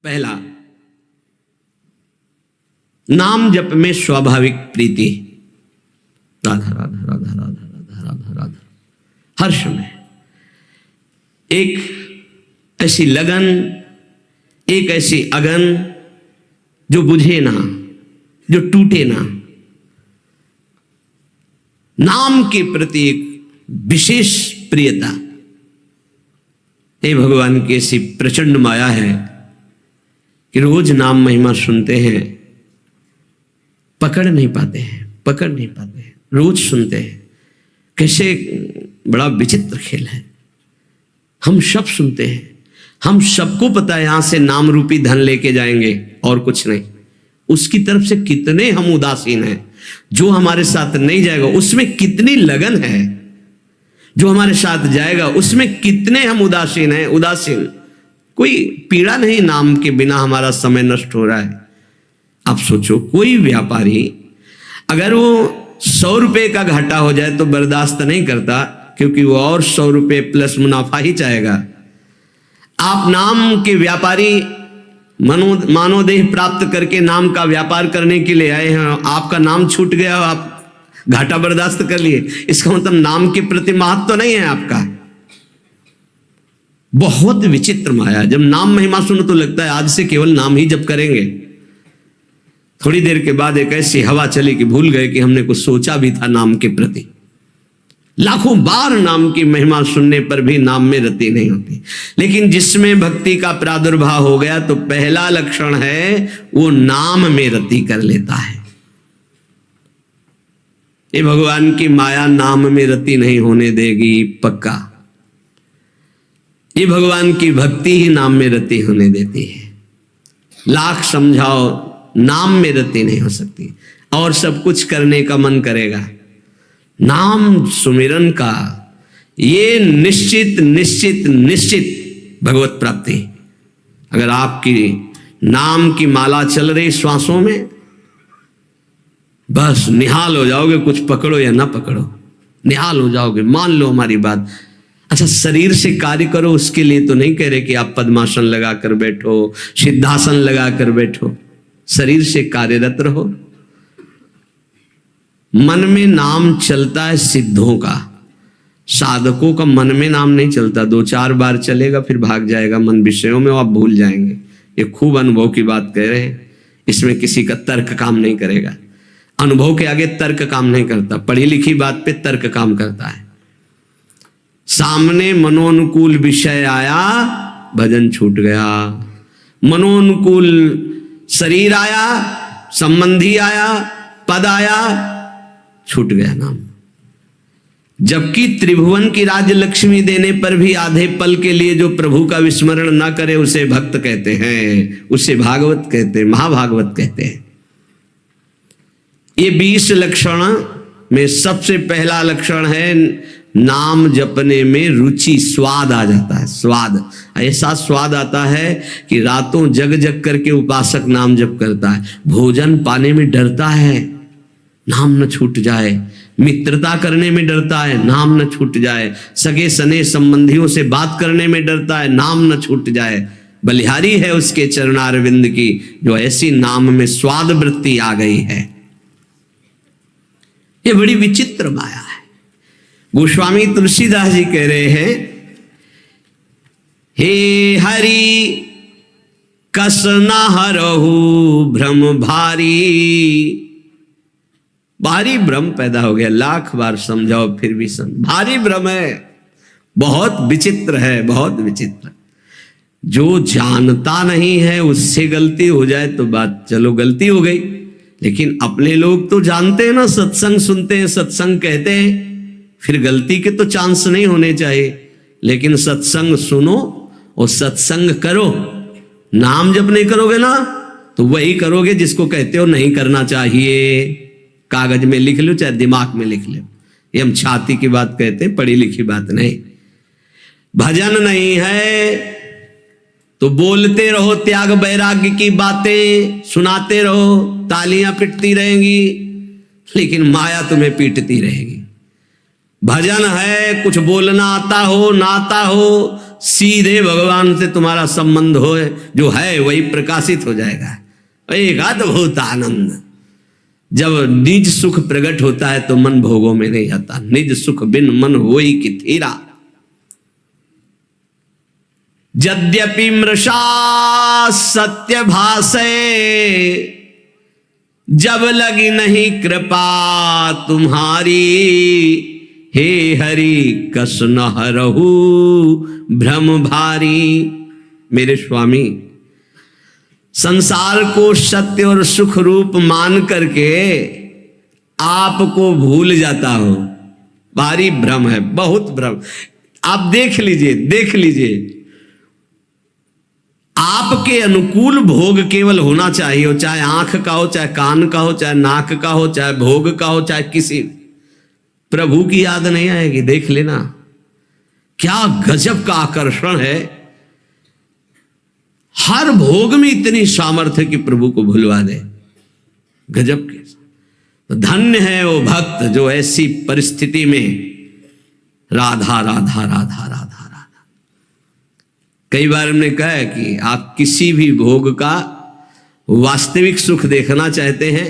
पहला, नाम जप में स्वाभाविक प्रीति, राधा राधा राधा राधा राधा राधा राधा, हर्ष में एक ऐसी लगन, एक ऐसी अगन जो बुझे ना, जो टूटे ना। नाम के प्रति एक विशेष प्रियता। हे भगवान की ऐसी प्रचंड माया है कि रोज नाम महिमा सुनते हैं, पकड़ नहीं पाते हैं, रोज सुनते हैं। कैसे बड़ा विचित्र खेल है। हम सब सुनते हैं, हम सबको पता है यहां से नाम रूपी धन लेके जाएंगे और कुछ नहीं। उसकी तरफ से कितने हम उदासीन हैं। जो हमारे साथ नहीं जाएगा उसमें कितनी लगन है, जो हमारे साथ जाएगा उसमें कितने हम उदासीन हैं। उदासीन कोई पीड़ा नहीं, नाम के बिना हमारा समय नष्ट हो रहा है। आप सोचो, कोई व्यापारी अगर वो 100 रुपए का घाटा हो जाए तो बर्दाश्त नहीं करता, क्योंकि वो और 100 रुपए प्लस मुनाफा ही चाहेगा। आप नाम के व्यापारी मानोदेह प्राप्त करके नाम का व्यापार करने के लिए आए हैं, आपका नाम छूट गया, आप घाटा बर्दाश्त कर लिए, इसका मतलब नाम के प्रति महत्व तो नहीं है आपका। बहुत विचित्र माया। जब नाम महिमा सुनो तो लगता है आज से केवल नाम ही जप करेंगे। थोड़ी देर के बाद एक ऐसी हवा चली कि भूल गए कि हमने कुछ सोचा भी था नाम के प्रति। लाखों बार नाम की महिमा सुनने पर भी नाम में रति नहीं होती। लेकिन जिसमें भक्ति का प्रादुर्भाव हो गया तो पहला लक्षण है वो नाम में रति कर लेता है। ये भगवान की माया नाम में रति नहीं होने देगी, पक्का। ये भगवान की भक्ति ही नाम में रति होने देती है। लाख समझाओ, नाम में रति नहीं हो सकती। और सब कुछ करने का मन करेगा, नाम सुमिरन का ये निश्चित निश्चित निश्चित भगवत प्राप्ति। अगर आपकी नाम की माला चल रही श्वासों में, बस निहाल हो जाओगे। कुछ पकड़ो या ना पकड़ो, निहाल हो जाओगे। मान लो हमारी बात। अच्छा, शरीर से कार्य करो, उसके लिए तो नहीं कह रहे कि आप पद्मासन लगाकर बैठो, सिद्धासन लगाकर बैठो। शरीर से कार्यरत रहो। मन में नाम चलता है सिद्धों का, साधकों का मन में नाम नहीं चलता। 2-4 बार चलेगा फिर भाग जाएगा मन विषयों में, आप भूल जाएंगे। ये खूब अनुभव की बात कह रहे हैं, इसमें किसी का तर्क काम नहीं करेगा। अनुभव के आगे तर्क काम नहीं करता, पढ़ी लिखी बात पे तर्क काम करता है। सामने मनोनुकूल विषय आया, भजन छूट गया। मनोनुकूल शरीर आया, संबंधी आया, पद आया, छूट गया नाम। जबकि त्रिभुवन की राज्य लक्ष्मी देने पर भी आधे पल के लिए जो प्रभु का विस्मरण ना करे उसे भक्त कहते हैं, उसे भागवत कहते हैं, महाभागवत कहते हैं। ये 20 लक्षण में सबसे पहला लक्षण है नाम जपने में रुचि, स्वाद आ जाता है। स्वाद, ऐसा स्वाद आता है कि रातों जग जग करके उपासक नाम जप करता है। भोजन पाने में डरता है, नाम न छूट जाए। मित्रता करने में डरता है, नाम न छूट जाए। सगे सने संबंधियों से बात करने में डरता है, नाम न छूट जाए। बलिहारी है उसके चरणारविंद की, जो ऐसी नाम में स्वाद वृत्ति आ गई है। ये बड़ी विचित्र माया है। गोस्वामी तुलसीदास जी कह रहे हैं, हे हरि कस न हरहु भ्रम भारी। भारी भ्रम पैदा हो गया, लाख बार समझाओ फिर भी भारी भ्रम है। बहुत विचित्र है, बहुत विचित्र। जो जानता नहीं है उससे गलती हो जाए तो बात चलो गलती हो गई, लेकिन अपने लोग तो जानते हैं ना, सत्संग सुनते हैं, सत्संग कहते हैं, फिर गलती के तो चांस नहीं होने चाहिए। लेकिन सत्संग सुनो और सत्संग करो। नाम जब नहीं करोगे ना तो वही करोगे जिसको कहते हो नहीं करना चाहिए। कागज में लिख लो चाहे दिमाग में लिख लो, ये हम छाती की बात कहते हैं, पढ़ी लिखी बात नहीं। भजन नहीं है तो बोलते रहो त्याग वैराग्य की बातें, सुनाते रहो, तालियां पिटती रहेंगी, लेकिन माया तुम्हें पीटती रहेगी। भजन है कुछ बोलना आता हो ना आता हो, सीधे भगवान से तुम्हारा संबंध हो, जो है वही प्रकाशित हो जाएगा। एक अद्भुत आनंद। जब निज सुख प्रकट होता है तो मन भोगों में नहीं आता। निज सुख बिन मन होई कि थीरा। यद्यपि मृषा सत्य भाषे, जब लगी नहीं कृपा तुम्हारी। हे हरि कस न हरहु भ्रम भारी। मेरे स्वामी, संसार को सत्य और सुख रूप मान करके आपको भूल जाता हो। भारी भ्रम है, बहुत भ्रम। आप देख लीजिए, देख लीजिए, आपके अनुकूल भोग केवल होना चाहिए, चाहे आंख का हो, चाहे कान का हो, चाहे नाक का हो, चाहे भोग का हो, चाहे किसी। प्रभु की याद नहीं आएगी। देख लेना क्या गजब का आकर्षण है। हर भोग में इतनी सामर्थ्य कि प्रभु को भुलवा दे। गजब के। तो धन्य है वो भक्त जो ऐसी परिस्थिति में राधा राधा राधा राधा राधा। कई बार हमने कहा है कि आप किसी भी भोग का वास्तविक सुख देखना चाहते हैं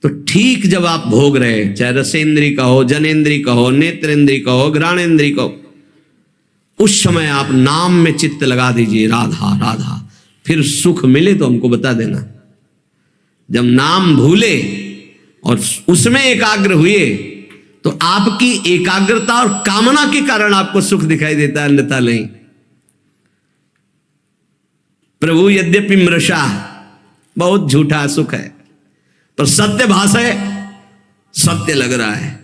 तो ठीक जब आप भोग रहे, चाहे रसेंद्री का हो, जनेन्द्री का हो, नेत्रेंद्री का हो, घ्राणेन्द्री का हो, उस समय आप नाम में चित्त लगा दीजिए, राधा राधा। फिर सुख मिले तो हमको बता देना। जब नाम भूले और उसमें एकाग्र हुए तो आपकी एकाग्रता और कामना के कारण आपको सुख दिखाई देता है, अन्यथा नहीं। प्रभु यद्यपि मृषा, बहुत झूठा सुख है, पर सत्य भास है, सत्य लग रहा है।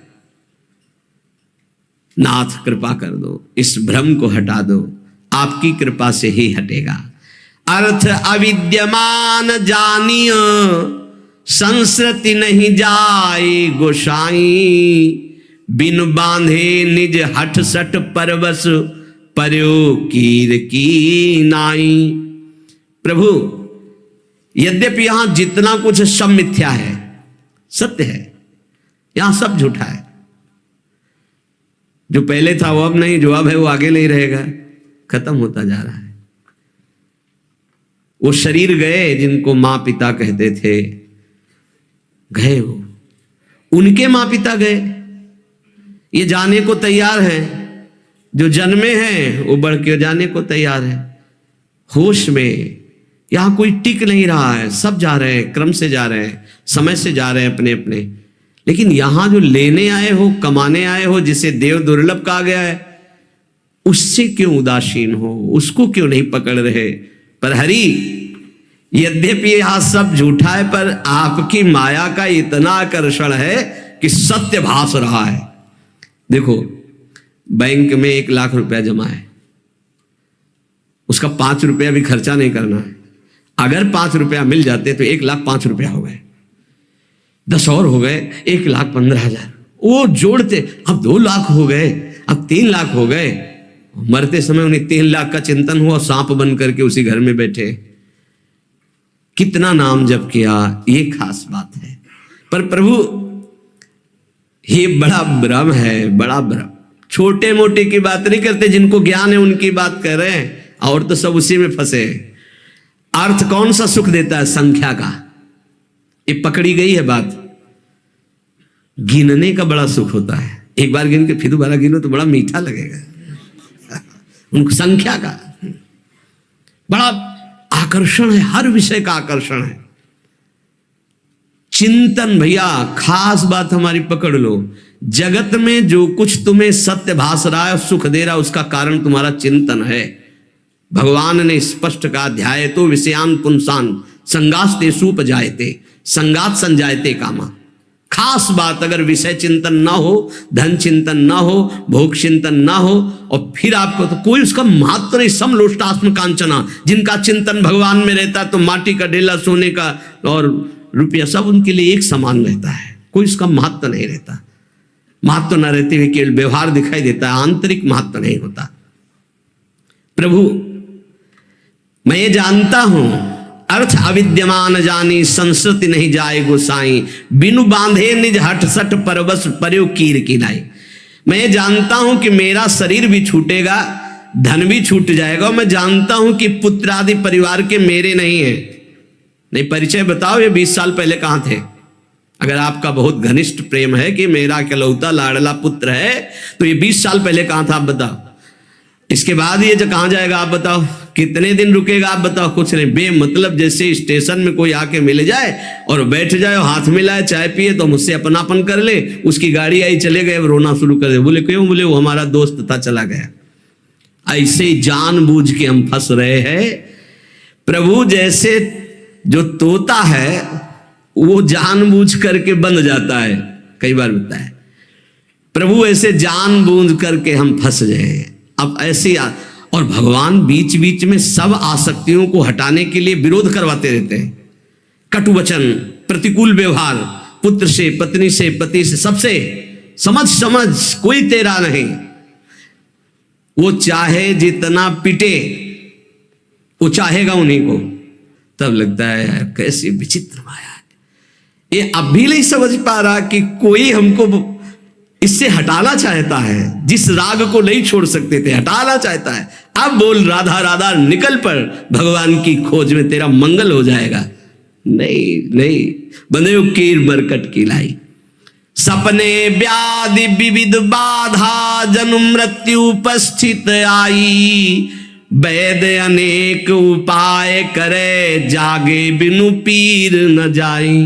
नाथ कृपा कर दो, इस भ्रम को हटा दो, आपकी कृपा से ही हटेगा। अर्थ अविद्यमान जानिय, संस्कृति नहीं जाए गोसाई। बिन बांधे निज हठ सठ परवश, पर्यो कीर की नाई। प्रभु यद्यपि यहां जितना कुछ सब मिथ्या है, सत्य है, यहां सब झूठा है। जो पहले था वो अब नहीं, जो अब है वो आगे नहीं रहेगा, खत्म होता जा रहा है। वो शरीर गए जिनको मां पिता कहते थे, गए वो, उनके मां पिता गए। ये जाने को तैयार हैं, जो जन्मे हैं वो बढ़ के जाने को तैयार है। होश में यहां कोई टिक नहीं रहा है, सब जा रहे हैं, क्रम से जा रहे हैं, समय से जा रहे हैं अपने अपने। लेकिन यहां जो लेने आए हो, कमाने आए हो, जिसे देव दुर्लभ कहा गया है, उससे क्यों उदासीन हो, उसको क्यों नहीं पकड़ रहे। पर हरि, यद्यपि यह सब झूठा है, पर आपकी माया का इतना आकर्षण है कि सत्य भास रहा है। देखो, बैंक में 1 लाख रुपया जमा है, उसका 5 रुपया भी खर्चा नहीं करना है। अगर 5 रुपया मिल जाते तो 1,05,000 रुपया हो गए, 10 और हो गए, 1,15,000। वो जोड़ते अब 2 लाख हो गए, अब 3 लाख हो गए। मरते समय उन्हें 3 लाख का चिंतन हुआ, सांप बन करके उसी घर में बैठे। कितना नाम जप किया, ये खास बात है। पर प्रभु, ये बड़ा भ्रम है, बड़ा भ्रम। छोटे मोटे की बात नहीं करते, जिनको ज्ञान है उनकी बात कर रहे हैं, और तो सब उसी में फंसे। अर्थ कौन सा सुख देता है? संख्या का। ये पकड़ी गई है बात। गिनने का बड़ा सुख होता है, एक बार गिन के फिर दोबारा गिनो तो बड़ा मीठा लगेगा। उनको संख्या का बड़ा आकर्षण है, हर विषय का आकर्षण है। चिंतन, भैया खास बात हमारी पकड़ लो। जगत में जो कुछ तुम्हें सत्य भास रहा है, सुख दे रहा है, उसका कारण तुम्हारा चिंतन है। भगवान ने स्पष्ट कहा, ध्याये तो विषयान पुंसान संगास्ते सुपजायते संगात संजायते कामा। खास बात, अगर विषय चिंतन ना हो, धन चिंतन ना हो, भोग चिंतन ना हो, और फिर आपको तो कोई उसका महत्व नहीं। समलोष्टास्म कांचना, जिनका चिंतन भगवान में रहता है तो माटी का ढेला, सोने का और रुपया सब उनके लिए एक समान रहता है, कोई उसका महत्व नहीं रहता। महत्व न रहते हुए केवल व्यवहार दिखाई देता है, आंतरिक महत्व नहीं होता। प्रभु, मैं ये जानता हूं, अर्थ अविद्यमान जानी, संस्कृति नहीं जाए गोसाई। बिनु बांधे निज हठ सठ परवश पर्यो कीर की नाई। मैं ये जानता हूं कि मेरा शरीर भी छूटेगा, धन भी छूट जाएगा। मैं जानता हूं कि पुत्र आदि परिवार के मेरे नहीं है। नहीं, परिचय बताओ, ये 20 साल पहले कहां थे? अगर आपका बहुत घनिष्ठ प्रेम है कि मेरा इकलौता लाडला पुत्र है, तो ये 20 साल पहले कहां था आप बताओ। इसके बाद ये जो कहां जाएगा आप बताओ, कितने दिन रुकेगा आप बताओ? कुछ नहीं, बेमतलब जैसे स्टेशन में कोई आके मिल जाए और बैठ जाए और हाथ मिलाए चाय पिए तो मुझसे अपनापन कर ले, उसकी गाड़ी आई चले गए, रोना शुरू कर दे। बोले क्यों? बोले वो हमारा दोस्त था चला गया। ऐसे जानबूझ के हम फंस रहे हैं। प्रभु जैसे जो तोता है वो जानबूझ करके बंद जाता है, कई बार होता है। प्रभु ऐसे जानबूझ करके हम फंस गए। अब ऐसे और भगवान बीच बीच में सब आसक्तियों को हटाने के लिए विरोध करवाते रहते हैं। कटु वचन, प्रतिकूल व्यवहार, पुत्र से, पत्नी से, पति से, सबसे समझ समझ कोई तेरा नहीं। वो चाहे जितना पिटे वो चाहेगा उन्हीं को। तब लगता है यार कैसी विचित्र माया है। ये अब भी नहीं समझ पा रहा कि कोई हमको इससे हटाना चाहता है। जिस राग को नहीं छोड़ सकते थे हटाना चाहता है। अब बोल राधा राधा निकल पर भगवान की खोज में, तेरा मंगल हो जाएगा। नहीं नहीं, बंदे कीर मरकट की लाई। सपने व्याधि विविध बाधा जन्म मृत्यु उपस्थित आई। वैद अनेक उपाय करे जागे बिनु पीर न जाई।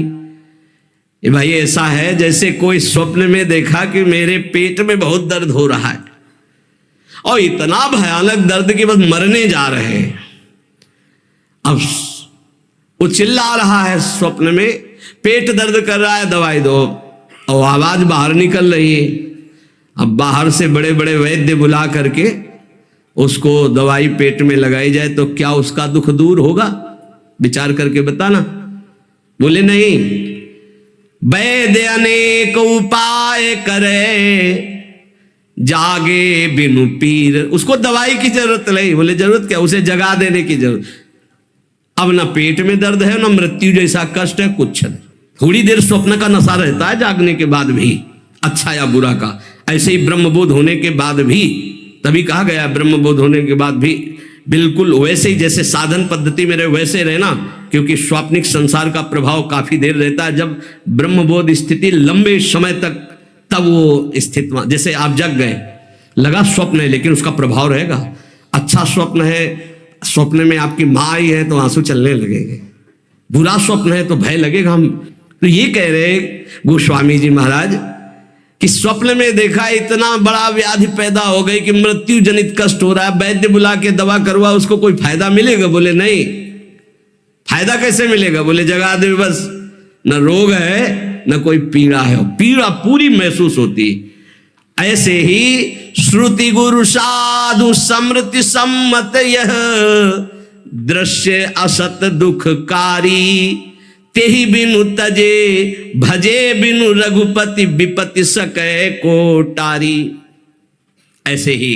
ये भाई ऐसा है जैसे कोई स्वप्न में देखा कि मेरे पेट में बहुत दर्द हो रहा है और इतना भयानक दर्द कि बस मरने जा रहे हैं। अब वो चिल्ला रहा है स्वप्न में, पेट दर्द कर रहा है, दवाई दो, और आवाज बाहर निकल रही है। अब बाहर से बड़े बड़े वैद्य बुला करके उसको दवाई पेट में लगाई जाए तो क्या उसका दुख दूर होगा? विचार करके बताना। बोले नहीं, वैद्य अनेक उपाय करे जागे बिनु पीर। उसको दवाई की जरूरत नहीं। बोले जरूरत क्या? उसे जगा देने की जरूरत। अब ना पेट में दर्द है ना मृत्यु जैसा कष्ट है, कुछ नहीं। थोड़ी देर स्वप्न का नशा रहता है जागने के बाद भी, अच्छा या बुरा का। ऐसे ही ब्रह्मबोध होने के बाद भी, तभी कहा गया ब्रह्मबोध होने के बाद भी बिल्कुल वैसे ही जैसे साधन पद्धति में रहे वैसे रहना, क्योंकि स्वाप्निक संसार का प्रभाव काफी देर रहता है। जब ब्रह्मबोध स्थिति लंबे समय तक, तब वो स्थिति, जैसे आप जग गए, लगा स्वप्न है लेकिन उसका प्रभाव रहेगा। अच्छा स्वप्न है, स्वप्न में आपकी माँ आई है तो आंसू चलने लगेंगे। बुरा स्वप्न है तो भय लगेगा। हम तो ये कह रहे गोस्वामी जी महाराज कि स्वप्न में देखा इतना बड़ा व्याधि पैदा हो गई कि मृत्यु जनित कष्ट हो रहा है, वैद्य बुला के दवा करवा, उसको कोई फायदा मिलेगा? बोले नहीं। फायदा कैसे मिलेगा? बोले जगा दे बस, न रोग है न कोई पीड़ा है, पीड़ा पूरी महसूस होती। ऐसे ही श्रुति गुरु साधु समृति सम्मत यह दृश्य असत दुखकारी। तेहि बिनु तजे भजे बिनु रघुपति विपति सकै कोटारी। ऐसे ही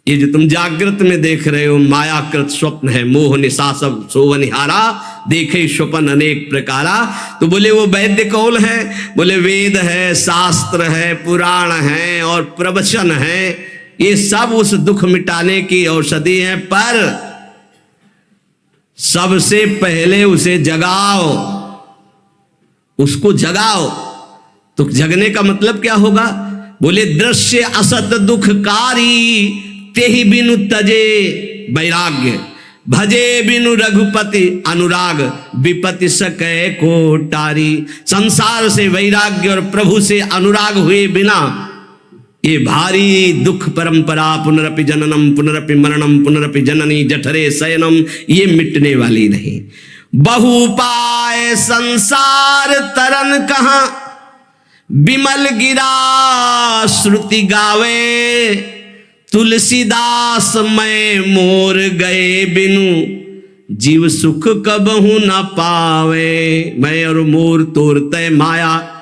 ये जो तुम जागृत में देख रहे हो मायाकृत स्वप्न है, मोह निशा सब सोवनिहारा, देखे स्वप्न अनेक प्रकारा। तो बोले वो वैद्य कौन है? बोले वेद है, शास्त्र है, पुराण है और प्रवचन है। ये सब उस दुख मिटाने की औषधि है, पर सबसे पहले उसे जगाओ, उसको जगाओ। तो जगने का मतलब क्या होगा? बोले दृश्य असत दुखकारी तेहि बिनु तजे वैराग्य भजे बिनु रघुपति अनुराग विपति सकै कोटारी। संसार से वैराग्य और प्रभु से अनुराग हुए बिना ये भारी दुख परंपरा पुनरपि जननम पुनरपि मरणम पुनरपि जननी जठरे शयनम, ये मिटने वाली नहीं। बहु पाए संसार तरन कहाँ बिमल गिरा श्रुति गावे। तुलसीदास मैं मोर गए बिनु जीव सुख कबहु न पावे। मैं और मोर तोर तय माया,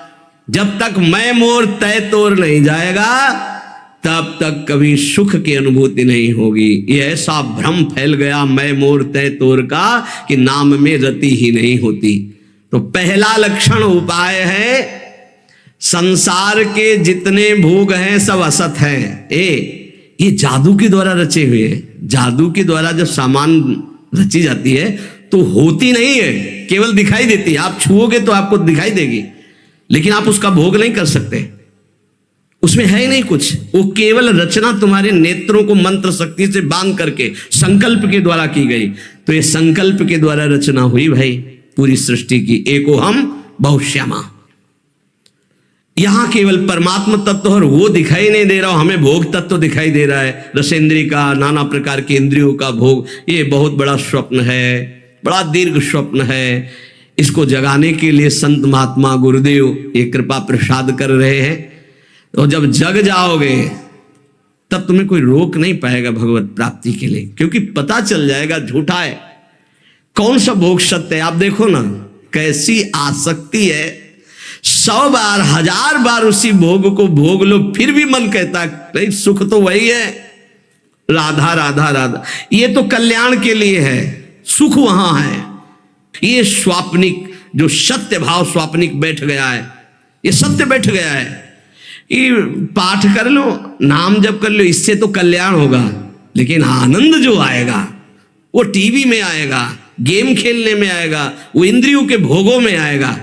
जब तक मैं मोर तय तोड़ नहीं जाएगा तब तक कभी सुख की अनुभूति नहीं होगी। ये ऐसा भ्रम फैल गया मैं मोर तय तोड़ का कि नाम में रति ही नहीं होती। तो पहला लक्षण उपाय है, संसार के जितने भोग हैं सब असत हैं। ये जादू के द्वारा रचे हुए हैं। जादू के द्वारा जब सामान रची जाती है तो होती नहीं है, केवल दिखाई देती है। आप छुओगे तो आपको दिखाई देगी, लेकिन आप उसका भोग नहीं कर सकते, उसमें है ही नहीं कुछ। वो केवल रचना तुम्हारे नेत्रों को मंत्र शक्ति से बांध करके संकल्प के द्वारा की गई। तो ये संकल्प के द्वारा रचना हुई भाई पूरी सृष्टि की। एको हम बहुश्यामा। यहां केवल परमात्मा तत्व और वो दिखाई नहीं दे रहा, हमें भोग तत्व दिखाई दे रहा है। रसेंद्रिय का, नाना प्रकार के इंद्रियों का भोग, ये बहुत बड़ा स्वप्न है, बड़ा दीर्घ स्वप्न है। इसको जगाने के लिए संत महात्मा गुरुदेव ये कृपा प्रसाद कर रहे हैं। तो जब जग जाओगे तब तुम्हें कोई रोक नहीं पाएगा भगवत प्राप्ति के लिए, क्योंकि पता चल जाएगा झूठा है, कौन सा भोग सत्य है। आप देखो ना कैसी आसक्ति है, 100 बार 1000 बार उसी भोग को भोग लो, फिर भी मन कहता है नहीं, सुख तो वही है, राधा राधा राधा। ये तो कल्याण के लिए है, सुख वहां है। ये स्वाप्निक जो सत्य भाव स्वाप्निक बैठ गया है, ये सत्य बैठ गया है। ये पाठ कर लो, नाम जप कर लो, इससे तो कल्याण होगा, लेकिन आनंद जो आएगा वो टीवी में आएगा, गेम खेलने में आएगा, वो इंद्रियों के भोगों में आएगा।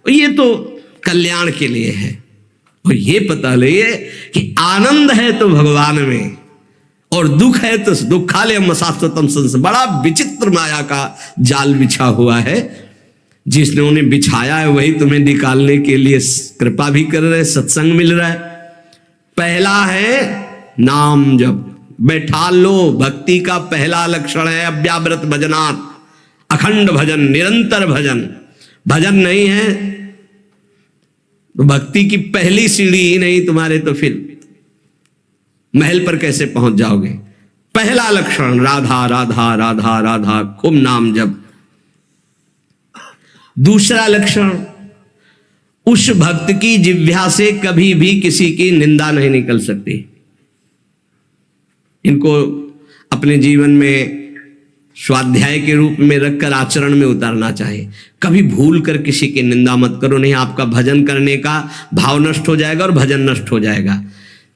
ये तो कल्याण के लिए है। और ये पता ले कि आनंद है तो भगवान में, और दुख है तो दुखालय शाश्वतम संस। बड़ा विचित्र माया का जाल बिछा हुआ है, जिसने उन्हें बिछाया है वही तुम्हें निकालने के लिए कृपा भी कर रहे, सत्संग मिल रहा है। पहला है नाम जप, बैठा लो। भक्ति का पहला लक्षण है अव्याव्रत भजनात्, अखंड भजन, निरंतर भजन। भजन नहीं है तो भक्ति की पहली सीढ़ी ही नहीं तुम्हारे, तो फिर महल पर कैसे पहुंच जाओगे। पहला लक्षण राधा राधा राधा राधा, खूब नाम जप। दूसरा लक्षण, उस भक्त की जिह्वा से कभी भी किसी की निंदा नहीं निकल सकती। इनको अपने जीवन में स्वाध्याय के रूप में रखकर आचरण में उतारना चाहिए। कभी भूल कर किसी की निंदा मत करो, नहीं आपका भजन करने का भाव नष्ट हो जाएगा और भजन नष्ट हो जाएगा।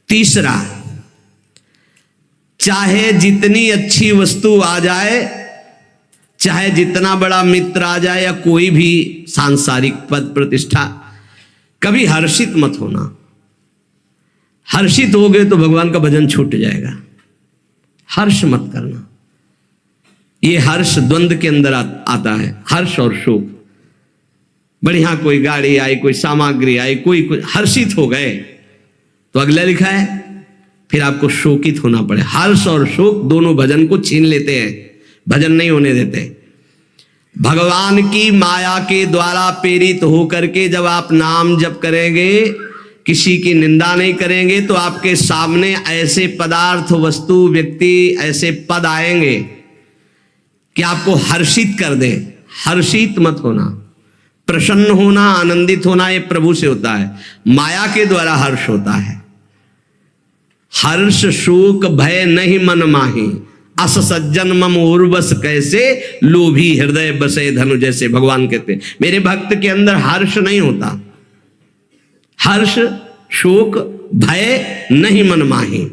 तीसरा, चाहे जितनी अच्छी वस्तु आ जाए, चाहे जितना बड़ा मित्र आ जाए, या कोई भी सांसारिक पद प्रतिष्ठा, कभी हर्षित मत होना। हर्षित हो गए तो भगवान का भजन छूट जाएगा। हर्ष मत करना। ये हर्ष द्वंद्व के अंदर आता है, हर्ष और शोक। बढ़िया कोई गाड़ी आई, कोई सामग्री आई, कोई हर्षित हो गए तो अगला लिखा है फिर आपको शोकित होना पड़े। हर्ष और शोक दोनों भजन को छीन लेते हैं, भजन नहीं होने देते। भगवान की माया के द्वारा प्रेरित होकर के जब आप नाम जप करेंगे, किसी की निंदा नहीं करेंगे, तो आपके सामने ऐसे पदार्थ, वस्तु, व्यक्ति, ऐसे पद आएंगे कि आपको हर्षित कर दे। हर्षित मत होना। प्रसन्न होना, आनंदित होना ये प्रभु से होता है, माया के द्वारा हर्ष होता है। हर्ष शोक भय नहीं मन माही, अस सज्जन मम उर्वस कैसे, लोभी हृदय बसे धनु जैसे। भगवान कहते हैं मेरे भक्त के अंदर हर्ष नहीं होता। हर्ष शोक भय नहीं मन माही।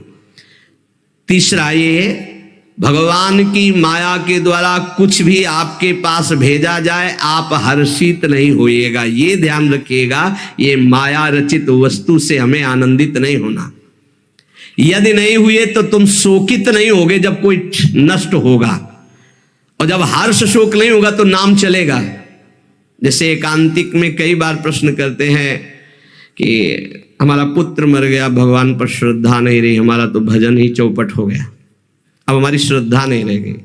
तीसरा ये, भगवान की माया के द्वारा कुछ भी आपके पास भेजा जाए, आप हर्षित नहीं होइएगा। ये ध्यान रखिएगा, ये माया रचित वस्तु से हमें आनंदित नहीं होना। यदि नहीं हुए तो तुम शोकित नहीं होगे जब कोई नष्ट होगा, और जब हर्ष शोक नहीं होगा तो नाम चलेगा। जैसे एकांतिक में कई बार प्रश्न करते हैं कि हमारा पुत्र मर गया, भगवान पर श्रद्धा नहीं रही, हमारा तो भजन ही चौपट हो गया, अब हमारी श्रद्धा नहीं रह गई,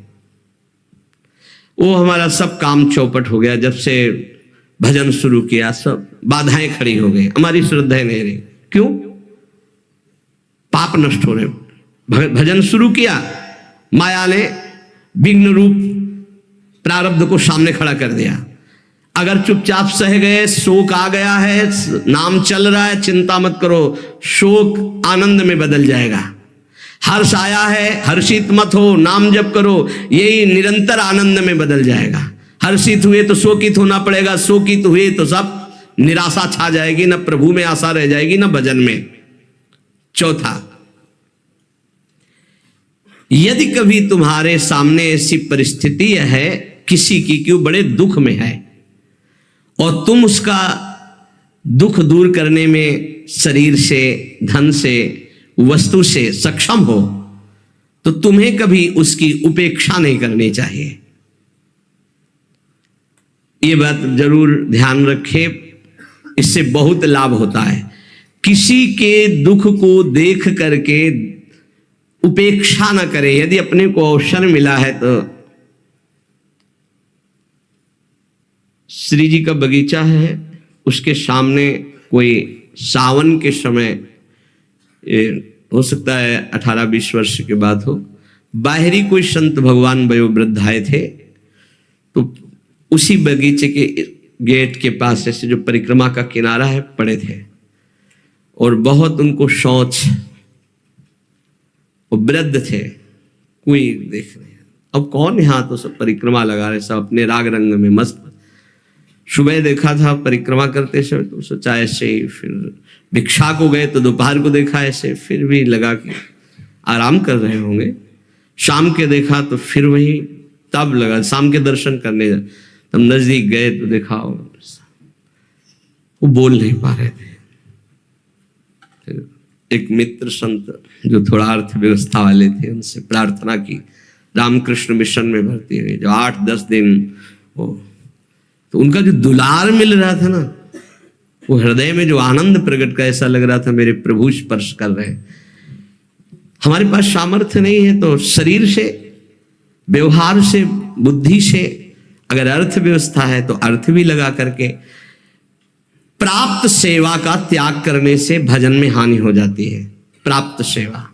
वो हमारा सब काम चौपट हो गया, जब से भजन शुरू किया सब बाधाएं खड़ी हो गई, हमारी श्रद्धा नहीं रही। क्यों? पाप नष्ट हो रहे। भजन शुरू किया, माया ने विघ्न रूप प्रारब्ध को सामने खड़ा कर दिया। अगर चुपचाप सह गए, शोक आ गया है, नाम चल रहा है, चिंता मत करो, शोक आनंद में बदल जाएगा। हर्ष आया है, हर्षित मत हो, नाम जप करो, यही निरंतर आनंद में बदल जाएगा। हर्षित हुए तो शोकित होना पड़ेगा, शोकित हुए तो सब निराशा छा जाएगी, न प्रभु में आशा रह जाएगी, न भजन में। चौथा, यदि कभी तुम्हारे सामने ऐसी परिस्थिति है किसी की कि वो बड़े दुख में है और तुम उसका दुख दूर करने में शरीर से, धन से, वस्तु से सक्षम हो, तो तुम्हें कभी उसकी उपेक्षा नहीं करनी चाहिए। ये बात जरूर ध्यान रखें, इससे बहुत लाभ होता है। किसी के दुख को देख करके उपेक्षा न करें। यदि अपने को अवसर मिला है तो श्री जी का बगीचा है, उसके सामने कोई सावन के समय, हो सकता है 18-20 वर्ष के बाद हो, बाहरी कोई संत भगवान वयोवृद्ध आए थे, तो उसी बगीचे के गेट के पास ऐसे जो परिक्रमा का किनारा है पड़े थे और बहुत उनको शौच, वो वृद्ध थे, कोई देख रहे हैं। अब कौन यहाँ तो सब परिक्रमा लगा रहे, सब अपने राग रंग में मस्त। सुबह देखा था परिक्रमा करते समय तो सोचा ऐसे ही, फिर भिक्षा को गए तो दोपहर को देखा ऐसे, फिर भी लगा कि आराम कर रहे होंगे। शाम के देखा तो फिर वही, तब लगा शाम के दर्शन करने, तब नजदीक गए तो देखा वो बोल नहीं पा रहे थे। फिर एक मित्र संत जो थोड़ा अर्थव्यवस्था वाले थे, उनसे प्रार्थना की, रामकृष्ण मिशन में भर्ती हुए, जो 8-10 दिन वो, तो उनका जो दुलार मिल रहा था ना, वो हृदय में जो आनंद प्रकट का, ऐसा लग रहा था मेरे प्रभु स्पर्श कर रहे हैं। हमारे पास सामर्थ्य नहीं है तो शरीर से, व्यवहार से, बुद्धि से, अगर अर्थव्यवस्था है तो अर्थ भी लगा करके, प्राप्त सेवा का त्याग करने से भजन में हानि हो जाती है। प्राप्त सेवा,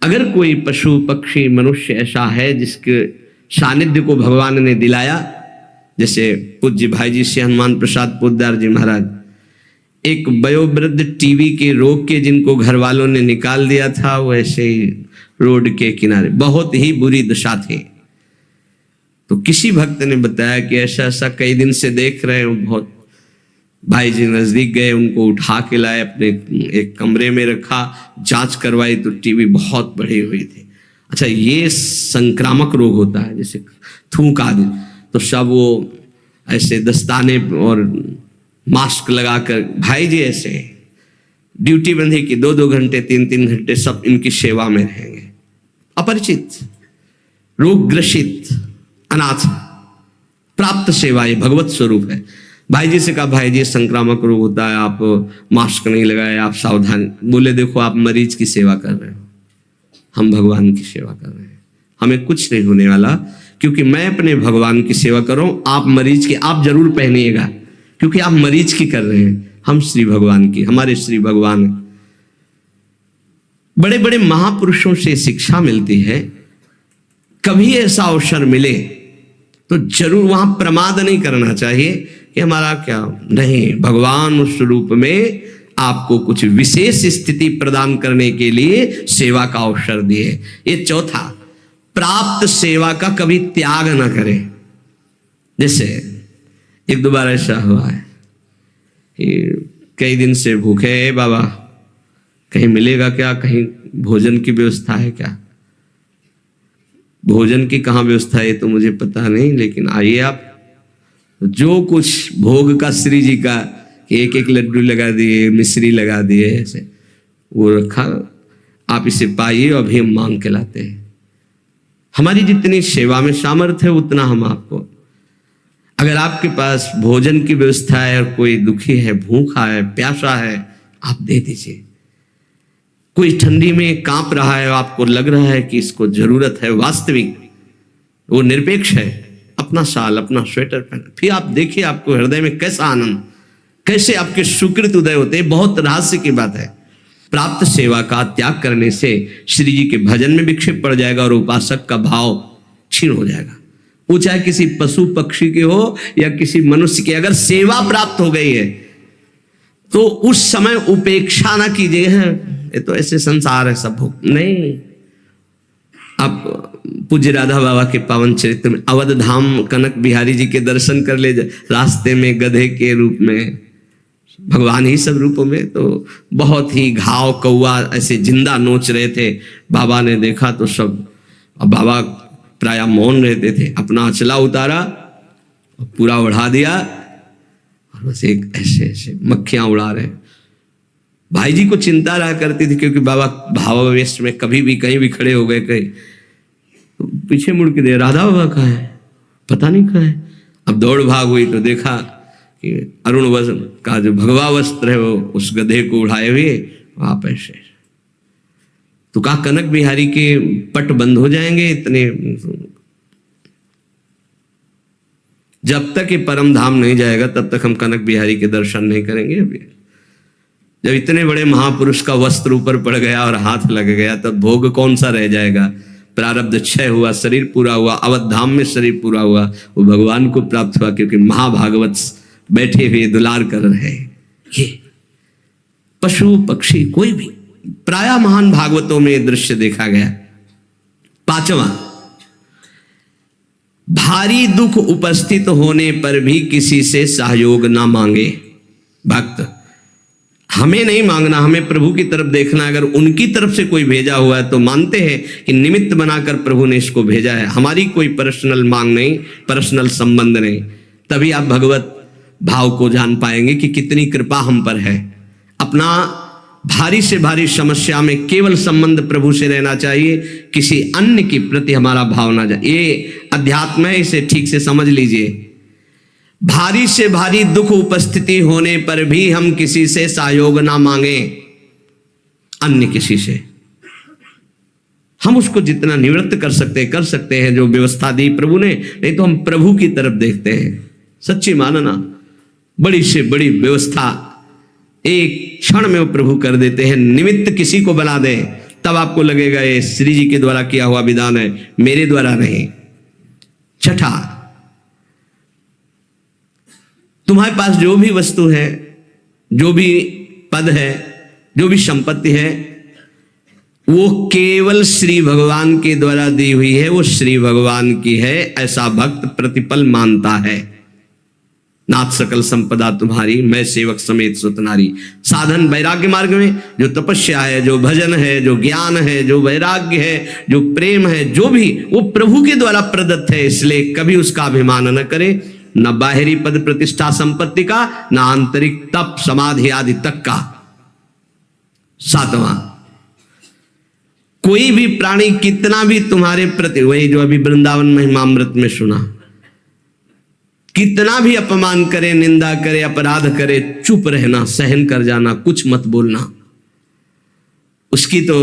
अगर कोई पशु पक्षी मनुष्य ऐसा है जिसके सानिध्य को भगवान ने दिलाया, जैसे पूज्य भाई जी से हनुमान प्रसाद पोद्दार जी महाराज, एक वयोवृद्ध टीबी के रोग के जिनको घर वालों ने निकाल दिया था, वो ऐसे ही रोड के किनारे बहुत ही बुरी दशा थी। तो किसी भक्त ने बताया कि ऐसा ऐसा कई दिन से देख रहे हो। बहुत भाई जी नजदीक गए, उनको उठा के लाए, अपने एक कमरे में रखा, जांच करवाई तो टीबी बहुत बढ़ी हुई थी। अच्छा, ये संक्रामक रोग होता है, जैसे थूक आदि, तो सब वो ऐसे दस्ताने और मास्क लगाकर भाई जी ऐसे ड्यूटी बंधी कि 2-2 घंटे 3-3 घंटे सब इनकी सेवा में रहेंगे। अपरिचित, रोग ग्रसित, अनाथ, प्राप्त सेवा, ये भगवत स्वरूप है। भाई जी से कहा, भाई जी संक्रामक रोग होता है, आप मास्क नहीं लगाए, आप सावधान। बोले देखो आप मरीज की सेवा कर रहे हो, हम भगवान की सेवा कर रहे हैं, हमें कुछ नहीं होने वाला, क्योंकि मैं अपने भगवान की सेवा कर रहा हूं। आप मरीज की आप जरूर पहनिएगा, क्योंकि आप मरीज की कर रहे हैं, हम श्री भगवान की, हमारे श्री भगवान। बड़े बड़े महापुरुषों से शिक्षा मिलती है। कभी ऐसा अवसर मिले तो जरूर वहां प्रमाद नहीं करना चाहिए कि हमारा क्या नहीं, भगवान उस रूप में आपको कुछ विशेष स्थिति प्रदान करने के लिए सेवा का अवसर दिए। ये चौथा, प्राप्त सेवा का कभी त्याग ना करें। जैसे 1-2 बार ऐसा हुआ है कि कई दिन से भूखे हैं बाबा, कहीं मिलेगा क्या, कहीं भोजन की व्यवस्था है क्या? भोजन की कहाँ व्यवस्था है तो मुझे पता नहीं, लेकिन आइए आप, जो कुछ भोग का श्री जी का, 1-1 लड्डू लगा दिए, मिश्री लगा दिए, ऐसे वो रखा, आप इसे पाइए, अभी हम मांग के लाते हैं। हमारी जितनी सेवा में सामर्थ्य है उतना हम आपको, अगर आपके पास भोजन की व्यवस्था है और कोई दुखी है, भूखा है, प्यासा है, आप दे दीजिए। कोई ठंडी में कांप रहा है, आपको लग रहा है कि इसको जरूरत है, वास्तविक वो निरपेक्ष है, अपना शाल, अपना स्वेटर पहन, फिर आप देखिए आपको हृदय में कैसा आनंद, कैसे आपके सुकृत उदय होते हैं। बहुत रहस्य की बात है। प्राप्त सेवा का त्याग करने से श्री जी के भजन में विक्षेप पड़ जाएगा और उपासक का भाव क्षीण हो जाएगा। वो चाहे किसी पशु पक्षी के हो या किसी मनुष्य के, अगर सेवा प्राप्त हो गई है तो उस समय उपेक्षा ना कीजिए। ये तो ऐसे संसार है, सब भोग नहीं। आप पूज्य राधा बाबा के पावन चरित्र में अवध धाम कनक बिहारी जी के दर्शन कर ले, रास्ते में गधे के रूप में भगवान ही सब रूपों में। तो बहुत ही घाव कौआ ऐसे जिंदा नोच रहे थे। बाबा ने देखा तो सब, अब बाबा प्राय मौन रहते थे, अपना अचला उतारा, पूरा उड़ा दिया और बस एक ऐसे ऐसे मक्खियां उड़ा रहे। भाई जी को चिंता रहा करती थी, क्योंकि बाबा भावावेश में कभी भी कहीं भी खड़े हो गए, कहीं तो पीछे मुड़ के दे, राधा बाबा कहाँ है, पता नहीं कहाँ है। अब दौड़ भाग हुई तो देखा कि अरुण वस्त्र का जो भगवा वस्त्र है वो उस गधे को उड़ाए हुए वहां पर से। तो कहा कनक बिहारी के पट बंद हो जाएंगे इतने, जब तक ये परम धाम नहीं जाएगा तब तक हम कनक बिहारी के दर्शन नहीं करेंगे। अभी जब इतने बड़े महापुरुष का वस्त्र ऊपर पड़ गया और हाथ लग गया, तब भोग कौन सा रह जाएगा। प्रारब्ध क्षय हुआ, शरीर पूरा हुआ, अवध धाम में शरीर पूरा हुआ, वो भगवान को प्राप्त हुआ, क्योंकि महाभागवत बैठे हुए दुलार कर रहे। ये पशु पक्षी कोई भी, प्राय महान भागवतों में दृश्य देखा गया। पांचवा, भारी दुख उपस्थित होने पर भी किसी से सहयोग ना मांगे। भक्त हमें नहीं मांगना, हमें प्रभु की तरफ देखना। अगर उनकी तरफ से कोई भेजा हुआ है तो मानते हैं कि निमित्त बनाकर प्रभु ने इसको भेजा है, हमारी कोई पर्सनल मांग नहीं, पर्सनल संबंध नहीं। तभी आप भगवत भाव को जान पाएंगे कि कितनी कृपा हम पर है। अपना भारी से भारी समस्या में केवल संबंध प्रभु से रहना चाहिए, किसी अन्य के प्रति हमारा भाव ना जाए। ये अध्यात्म है, इसे ठीक से समझ लीजिए। भारी से भारी दुख उपस्थिति होने पर भी हम किसी से सहयोग ना मांगे, अन्य किसी से। हम उसको जितना निवृत्त कर सकते हैं, जो व्यवस्था दी प्रभु ने, नहीं तो हम प्रभु की तरफ देखते हैं। सच्ची मानना, बड़ी से बड़ी व्यवस्था एक क्षण में वो प्रभु कर देते हैं। निमित्त किसी को बना दे, तब आपको लगेगा ये श्री जी के द्वारा किया हुआ विधान है, मेरे द्वारा नहीं। छठा, तुम्हारे पास जो भी वस्तु है, जो भी पद है, जो भी संपत्ति है, वो केवल श्री भगवान के द्वारा दी हुई है, वो श्री भगवान की है, ऐसा भक्त प्रतिपल मानता है। नाथ सकल संपदा तुम्हारी, मैं सेवक समेत सुतनारी। साधन वैराग्य मार्ग में जो तपस्या है, जो भजन है, जो ज्ञान है, जो वैराग्य है, जो प्रेम है, जो भी, वो प्रभु के द्वारा प्रदत्त है। इसलिए कभी उसका अभिमान न करे, न बाहरी पद प्रतिष्ठा संपत्ति का, न आंतरिक तप समाधि आदि तक का। सातवां, कोई भी प्राणी कितना भी तुम्हारे प्रति, वही जो अभी वृंदावन महिमामृत में सुना, कितना भी अपमान करे, निंदा करे, अपराध करे, चुप रहना, सहन कर जाना, कुछ मत बोलना। उसकी तो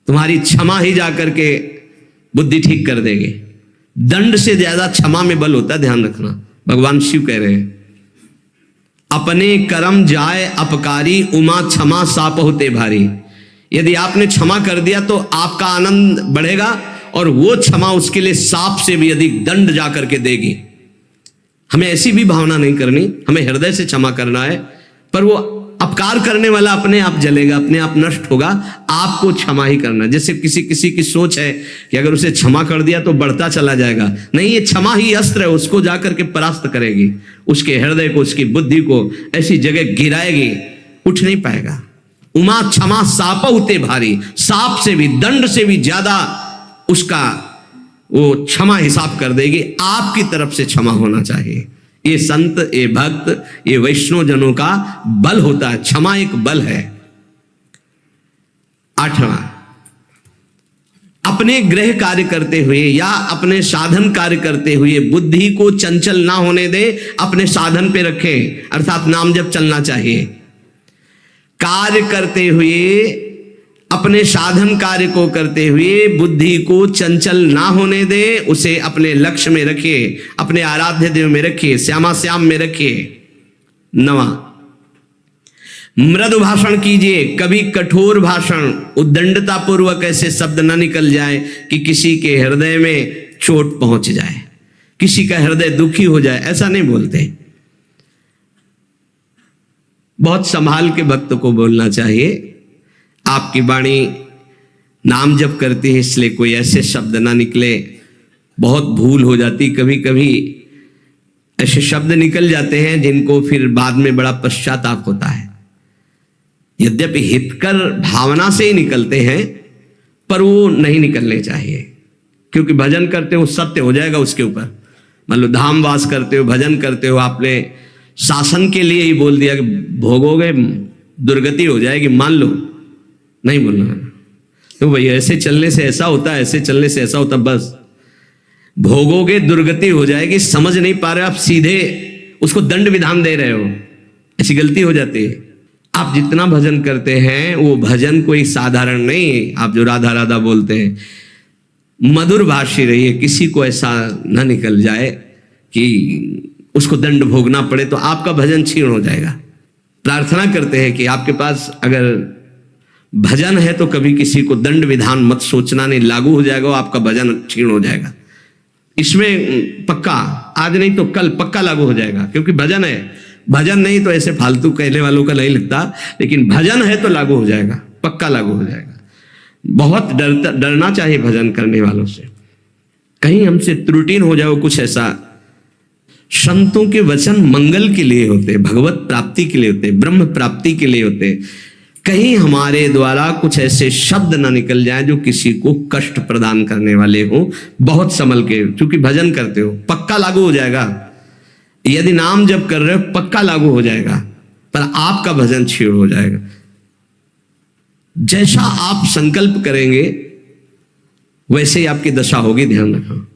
तुम्हारी क्षमा ही जाकर के बुद्धि ठीक कर देगी। दंड से ज्यादा क्षमा में बल होता है, ध्यान रखना। भगवान शिव कह रहे हैं, अपने कर्म जाए अपकारी, उमा क्षमा साप होते भारी। यदि आपने क्षमा कर दिया तो आपका आनंद बढ़ेगा, और वो क्षमा उसके लिए सांप से भी अधिक दंड जाकर के देगी। हमें ऐसी भी भावना नहीं करनी, हमें हृदय से क्षमा करना है। पर वो अपकार करने वाला अपने आप जलेगा, अपने आप नष्ट होगा, आपको क्षमा ही करना। जैसे किसी की सोच है कि अगर उसे क्षमा कर दिया तो बढ़ता चला जाएगा। नहीं, ये क्षमा ही अस्त्र है, उसको जाकर के परास्त करेगी, उसके हृदय को, उसकी बुद्धि को ऐसी जगह गिराएगी, उठ नहीं पाएगा। उमा क्षमा साप उते भारी, सांप से भी, दंड से भी ज्यादा उसका वो क्षमा हिसाब कर देगी। आपकी तरफ से क्षमा होना चाहिए। ये संत, ये भक्त, ये वैष्णव जनों का बल होता है, क्षमा एक बल है। आठवां, अपने गृह कार्य करते हुए या अपने साधन कार्य करते हुए बुद्धि को चंचल ना होने दे, अपने साधन पे रखे, अर्थात नाम जप चलना चाहिए। कार्य करते हुए, अपने साधन कार्य को करते हुए बुद्धि को चंचल ना होने दे, उसे अपने लक्ष्य में रखिए, अपने आराध्य देव में रखिए, श्यामा श्याम में रखिए। नवा, मृदु भाषण कीजिए, कभी कठोर भाषण, उद्दंडता पूर्वक ऐसे शब्द न निकल जाए कि किसी के हृदय में चोट पहुंच जाए, किसी का हृदय दुखी हो जाए, ऐसा नहीं बोलते। बहुत संभाल के भक्त को बोलना चाहिए। आपकी वाणी नाम जप करती है, इसलिए कोई ऐसे शब्द ना निकले। बहुत भूल हो जाती कभी कभी, ऐसे शब्द निकल जाते हैं जिनको फिर बाद में बड़ा पश्चाताप होता है। यद्यपि हितकर भावना से ही निकलते हैं, पर वो नहीं निकलने चाहिए, क्योंकि भजन करते हो सत्य हो जाएगा उसके ऊपर। मान लो धामवास करते हो, भजन करते हो, आपने शासन के लिए ही बोल दिया कि भोगोगे दुर्गति हो जाएगी, मान लो, नहीं बोलना है तो भाई ऐसे चलने से ऐसा होता है, ऐसे चलने से ऐसा होता, बस भोगोगे दुर्गति हो जाएगी, समझ नहीं पा रहे आप, सीधे उसको दंड विधान दे रहे हो, ऐसी गलती हो जाती है। आप जितना भजन करते हैं वो भजन कोई साधारण नहीं, आप जो राधा राधा बोलते हैं मधुर भाषी रहिए, किसी को ऐसा न निकल जाए कि उसको दंड भोगना पड़े तो आपका भजन क्षीण हो जाएगा। प्रार्थना करते हैं कि आपके पास अगर भजन है तो कभी किसी को दंड विधान मत सोचना, नहीं लागू हो जाएगा, आपका भजन क्षीण हो जाएगा। इसमें पक्का आज नहीं तो कल पक्का लागू हो जाएगा, क्योंकि भजन है। भजन नहीं तो ऐसे फालतू कहने वालों का नहीं लगता, लेकिन भजन है तो लागू हो जाएगा, पक्का लागू हो जाएगा। बहुत डरना चाहिए भजन करने वालों से, कहीं हमसे त्रुटि हो जाए कुछ ऐसा। संतों के वचन मंगल के लिए होते, भगवत प्राप्ति के लिए होते, ब्रह्म प्राप्ति के लिए होते। कहीं हमारे द्वारा कुछ ऐसे शब्द ना निकल जाए जो किसी को कष्ट प्रदान करने वाले हो। बहुत संभल के, क्योंकि भजन करते हो पक्का लागू हो जाएगा। यदि नाम जप कर रहे हो पक्का लागू हो जाएगा, पर आपका भजन क्षीण हो जाएगा। जैसा आप संकल्प करेंगे वैसे ही आपकी दशा होगी, ध्यान रखना।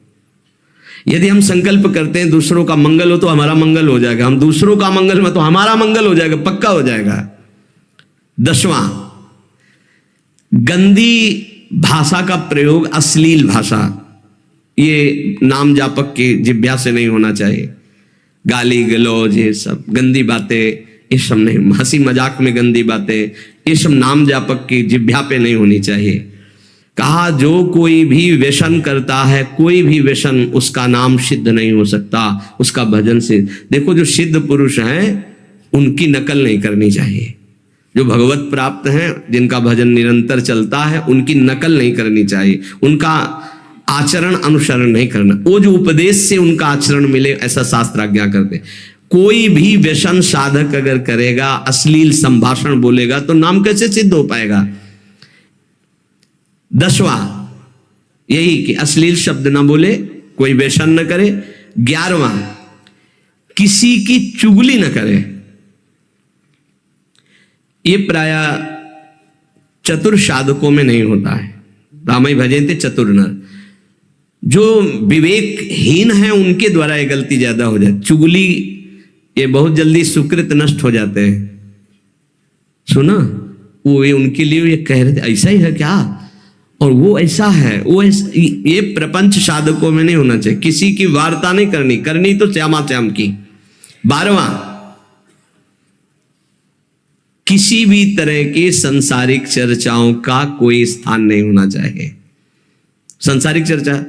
यदि हम संकल्प करते हैं दूसरों का मंगल हो तो हमारा मंगल हो जाएगा, हम दूसरों का मंगल में तो हमारा मंगल हो जाएगा, पक्का हो जाएगा। 10वां, गंदी भाषा का प्रयोग, अश्लील भाषा, ये नाम जापक की जिह्वा से नहीं होना चाहिए। गाली गलौज, ये सब गंदी बातें, ये सब नहीं, हंसी मजाक में गंदी बातें, ये सब नाम जापक की जिह्वा पे नहीं होनी चाहिए। कहा जो कोई भी व्यसन करता है, कोई भी व्यसन, उसका नाम सिद्ध नहीं हो सकता, उसका भजन से। देखो जो सिद्ध पुरुष हैं उनकी नकल नहीं करनी चाहिए, जो भगवत प्राप्त हैं जिनका भजन निरंतर चलता है उनकी नकल नहीं करनी चाहिए, उनका आचरण अनुसरण नहीं करना। वो जो उपदेश से उनका आचरण मिले ऐसा शास्त्र आज्ञा करते। कोई भी व्यसन साधक अगर करेगा, अश्लील संभाषण बोलेगा तो नाम कैसे सिद्ध हो पाएगा। 10वां यही कि अश्लील शब्द ना बोले, कोई व्यसन न करे। 11वां, किसी की चुगली न करे। ये प्राय चतुर साधकों में नहीं होता है। रामाई भजन्ते चतुर नर, जो विवेकहीन है उनके द्वारा ये गलती ज्यादा हो जाती। चुगली, ये बहुत जल्दी सुकृत नष्ट हो जाते हैं। सुना वो ये उनके लिए ये कह रहे थे ऐसा ही है क्या, और वो ऐसा है, वो ये प्रपंच साधकों में नहीं होना चाहिए। किसी की वार्ता नहीं करनी, करनी तो श्यामा श्याम की। 12वां, किसी भी तरह की सांसारिक चर्चाओं का कोई स्थान नहीं होना चाहिए। सांसारिक चर्चा,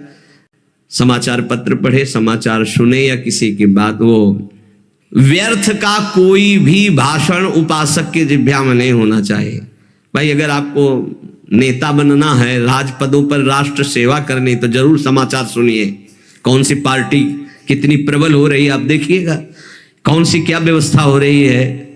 समाचार पत्र पढ़े, समाचार सुने या किसी की बात, वो व्यर्थ का कोई भी भाषण उपासक के जिह्वा में नहीं होना चाहिए। भाई अगर आपको नेता बनना है, राजपदों पर राष्ट्र सेवा करनी, तो जरूर समाचार सुनिए। कौन सी पार्टी कितनी प्रबल हो रही है आप देखिएगा, कौन सी क्या व्यवस्था हो रही है,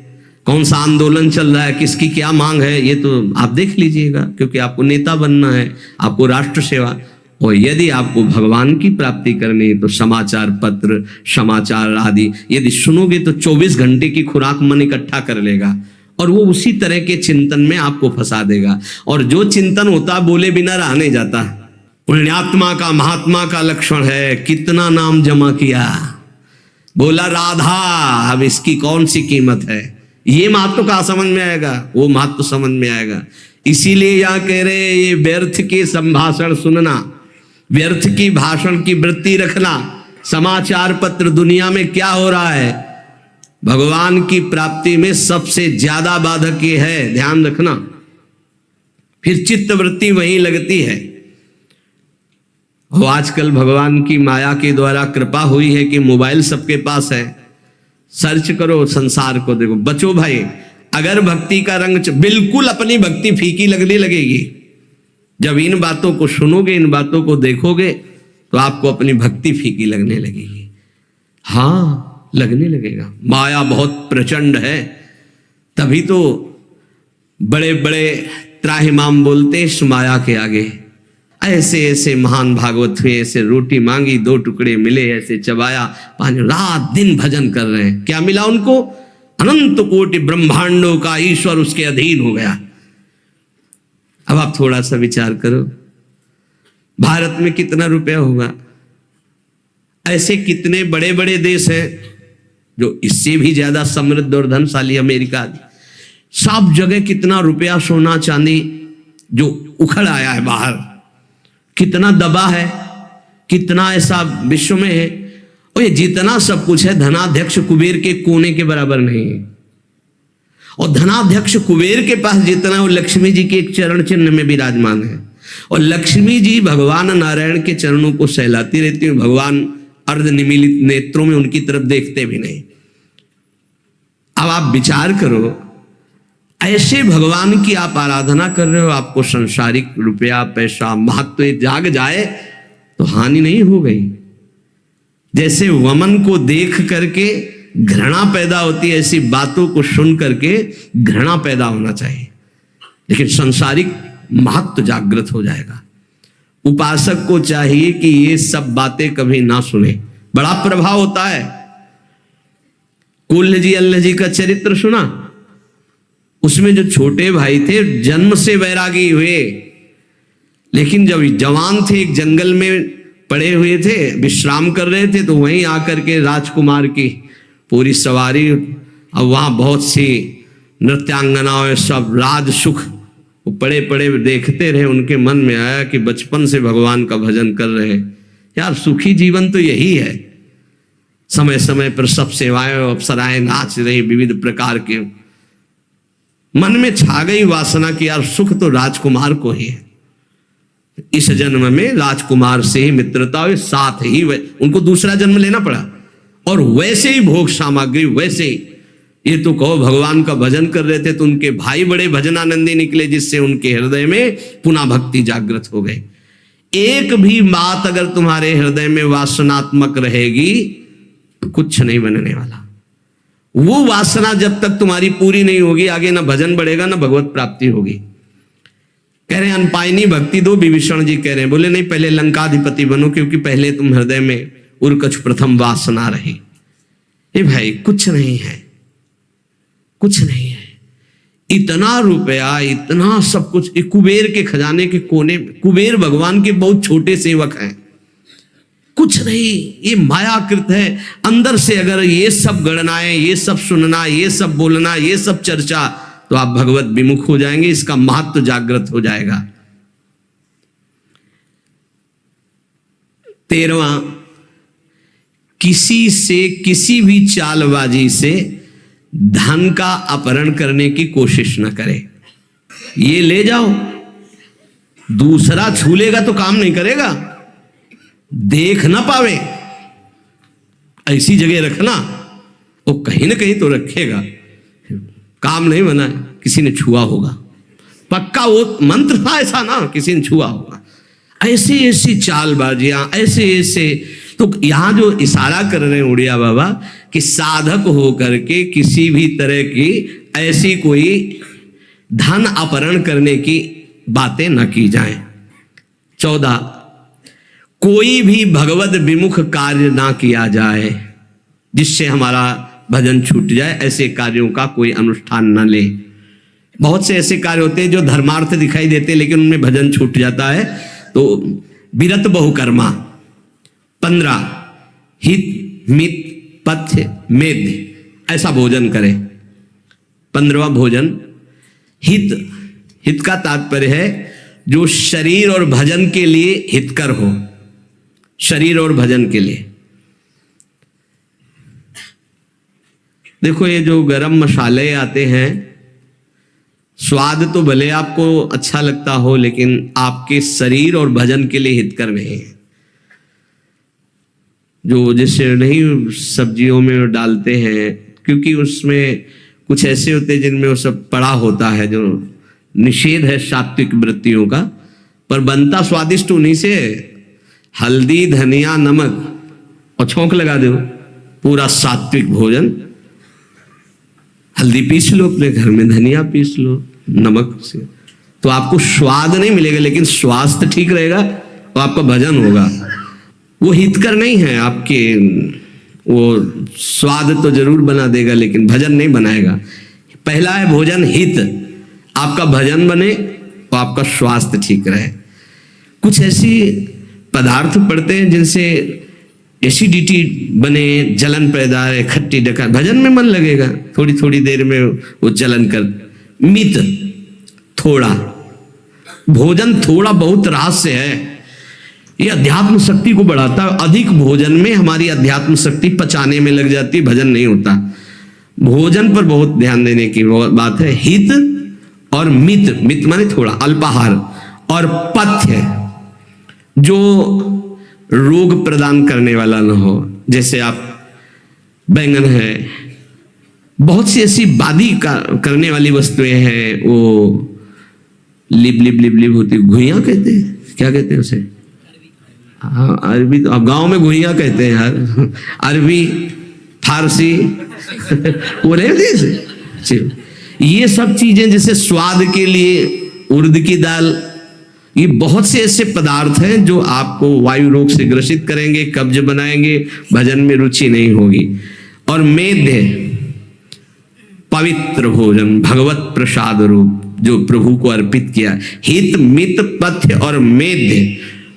कौन सा आंदोलन चल रहा है, किसकी क्या मांग है, ये तो आप देख लीजिएगा, क्योंकि आपको नेता बनना है, आपको राष्ट्र सेवा। और यदि आपको भगवान की प्राप्ति करनी है तो समाचार पत्र, समाचार आदि यदि सुनोगे तो 24 घंटे की खुराक मन इकट्ठा कर लेगा और वो उसी तरह के चिंतन में आपको फंसा देगा। और जो चिंतन होता बोले बिना रह नहीं जाता। पुण्यात्मा का, महात्मा का लक्षण है, कितना नाम जमा किया, बोला राधा, अब इसकी कौन सी कीमत है। ये महत्व का समझ में आएगा, वो महत्व समझ में आएगा। इसीलिए यहां कह रहे ये व्यर्थ के संभाषण सुनना, व्यर्थ की भाषण की वृत्ति रखना। समाचार पत्र दुनिया में क्या हो रहा है, भगवान की प्राप्ति में सबसे ज्यादा बाधक ये है, ध्यान रखना। फिर चित्त वृत्ति वहीं लगती है। वो आजकल भगवान की माया के द्वारा कृपा हुई है कि मोबाइल सबके पास है, सर्च करो संसार को देखो। बचो भाई, अगर भक्ति का रंग बिल्कुल अपनी भक्ति फीकी लगने लगेगी। जब इन बातों को सुनोगे, इन बातों को देखोगे तो आपको अपनी भक्ति फीकी लगने लगेगी। हाँ, लगने लगेगा। माया बहुत प्रचंड है, तभी तो बड़े बड़े त्राहिमाम बोलते इस माया के आगे। ऐसे ऐसे महान भागवत हुए, ऐसे रोटी मांगी 2 टुकड़े मिले, ऐसे चबाया, पानी, रात दिन भजन कर रहे हैं। क्या मिला उनको? अनंत कोटि ब्रह्मांडों का ईश्वर उसके अधीन हो गया। अब आप थोड़ा सा विचार करो, भारत में कितना रुपया होगा? ऐसे कितने बड़े बड़े देश हैं जो इससे भी ज्यादा समृद्ध और धनशाली, अमेरिका, सब जगह कितना रुपया, सोना चांदी जो उखड़ आया है बाहर, कितना दबा है, कितना ऐसा विश्व में है। और ये जितना सब कुछ है धनाध्यक्ष कुबेर के कोने के बराबर नहीं है। और धनाध्यक्ष कुबेर के पास जितना, वो लक्ष्मी जी के एक चरण चिन्ह में विराजमान है। और लक्ष्मी जी भगवान नारायण के चरणों को सहलाती रहती है। भगवान अर्धनिमीलित नेत्रों में उनकी तरफ देखते भी नहीं। अब आप विचार करो, ऐसे भगवान की आप आराधना कर रहे हो, आपको संसारिक रुपया पैसा महत्व जाग जाए तो हानि नहीं हो गई? जैसे वमन को देख करके घृणा पैदा होती है, ऐसी बातों को सुन करके घृणा पैदा होना चाहिए, लेकिन संसारिक महत्व जागृत हो जाएगा। उपासक को चाहिए कि ये सब बातें कभी ना सुने, बड़ा प्रभाव होता है। कुल्ल जी अल्लाह जी का चरित्र सुना, उसमें जो छोटे भाई थे जन्म से वैरागी हुए, लेकिन जब जवान थे एक जंगल में पड़े हुए थे, विश्राम कर रहे थे, तो वहीं आकर के राजकुमार की पूरी सवारी, अब वहां बहुत सी नृत्यांगनाओं, सब राज सुख, वो पड़े पड़े देखते रहे। उनके मन में आया कि बचपन से भगवान का भजन कर रहे हैं, यार सुखी जीवन तो यही है। समय समय पर सब सेवाएं अप्सराएं नाच रही, विविध प्रकार के। मन में छा गई वासना कि यार सुख तो राजकुमार को ही है। इस जन्म में राजकुमार से ही मित्रता हुई, साथ ही उनको दूसरा जन्म लेना पड़ा, और वैसे ही भोग सामग्री वैसे ही। ये तो कहो भगवान का भजन कर रहे थे तो उनके भाई बड़े भजनानंदी निकले, जिससे उनके हृदय में पुनः भक्ति जागृत हो गई। एक भी बात अगर तुम्हारे हृदय में वासनात्मक रहेगी तो कुछ नहीं बनने वाला। वो वासना जब तक तुम्हारी पूरी नहीं होगी, आगे ना भजन बढ़ेगा ना भगवत प्राप्ति होगी। कह रहे हैं अनपायनी भक्ति दो, विभीषण जी कह रहे हैं, बोले नहीं पहले लंकाधिपति बनो, क्योंकि पहले तुम हृदय में उर्कच प्रथम वासना रही। ए भाई कुछ नहीं है, कुछ नहीं है। इतना रुपया, इतना सब कुछ, कुबेर के खजाने के कोने, कुबेर भगवान के बहुत छोटे सेवक हैं, कुछ नहीं, ये मायाकृत है। अंदर से अगर ये सब गणनाएं, ये सब सुनना, ये सब बोलना, ये सब चर्चा, तो आप भगवत विमुख हो जाएंगे, इसका महत्व जागृत हो जाएगा। 13वां, किसी से किसी भी चालबाजी से धन का अपहरण करने की कोशिश न करे। ये ले जाओ, दूसरा छू लेगा तो काम नहीं करेगा, देख ना पावे ऐसी जगह रखना, वो कहीं ना कहीं तो रखेगा, काम नहीं बना, किसी ने छुआ होगा पक्का। वो मंत्र था ऐसा ना, किसी ने छुआ होगा। ऐसी ऐसी चालबाजियां, ऐसे ऐसे। तो यहां जो इशारा कर रहे हैं उड़िया बाबा कि साधक हो करके किसी भी तरह की ऐसी कोई धन अपहरण करने की बातें न की जाएं। 14, कोई भी भगवत विमुख कार्य ना किया जाए जिससे हमारा भजन छूट जाए। ऐसे कार्यों का कोई अनुष्ठान न ले। बहुत से ऐसे कार्य होते हैं जो धर्मार्थ दिखाई देते हैं लेकिन उनमें भजन छूट जाता है, तो विरत बहुकर्मा। 15, हित मित पथ्य मेद, ऐसा भोजन करें। 15वां भोजन हित। हित का तात्पर्य है जो शरीर और भजन के लिए हितकर हो, शरीर और भजन के लिए। देखो ये जो गरम मसाले आते हैं, स्वाद तो भले आपको अच्छा लगता हो लेकिन आपके शरीर और भजन के लिए हितकर नहीं है। जो जैसे नहीं सब्जियों में डालते हैं, क्योंकि उसमें कुछ ऐसे होते हैं जिनमें वो सब पड़ा होता है, जो निषेध है सात्विक वृत्तियों का, पर बनता स्वादिष्ट उन्हीं से। हल्दी धनिया नमक और छौंक लगा दो पूरा सात्विक भोजन। हल्दी पीस लो अपने घर में, धनिया पीस लो नमक से, तो आपको स्वाद नहीं मिलेगा लेकिन स्वास्थ्य ठीक रहेगा और आपका भजन होगा। वो हितकर नहीं है आपके, वो स्वाद तो जरूर बना देगा लेकिन भजन नहीं बनाएगा। पहला है भोजन हित, आपका भजन बने और आपका स्वास्थ्य ठीक रहे। कुछ ऐसी पदार्थ पड़ते हैं जिनसे एसिडिटी बने, जलन पैदा है, खट्टी डकार, भजन में मन लगेगा, थोड़ी थोड़ी देर में वो जलन कर। मित थोड़ा, भोजन थोड़ा बहुत रहस्य है, ये अध्यात्म शक्ति को बढ़ाता है। अधिक भोजन में हमारी अध्यात्म शक्ति पचाने में लग जाती है, भजन नहीं होता। भोजन पर बहुत ध्यान देने की बात है। हित और मित, मित माने थोड़ा, अल्पाहार, और पथ्य जो रोग प्रदान करने वाला न हो। जैसे आप बैंगन है, बहुत सी ऐसी बादी करने वाली वस्तुएं हैं, वो लिप लिप लिप लिप होती, घुइयां कहते हैं, क्या कहते हैं उसे? हाँ अरबी, तो अब गांव में घुइयां कहते हैं यार, अरबी फारसी बोले ये सब चीजें जैसे स्वाद के लिए उड़द की दाल, ये बहुत से ऐसे पदार्थ हैं जो आपको वायु रोग से ग्रसित करेंगे, कब्ज बनाएंगे, भजन में रुचि नहीं होगी। और मेध्य पवित्र भोजन, भगवत प्रसाद रूप जो प्रभु को अर्पित किया। हित मित पथ्य और मेध्य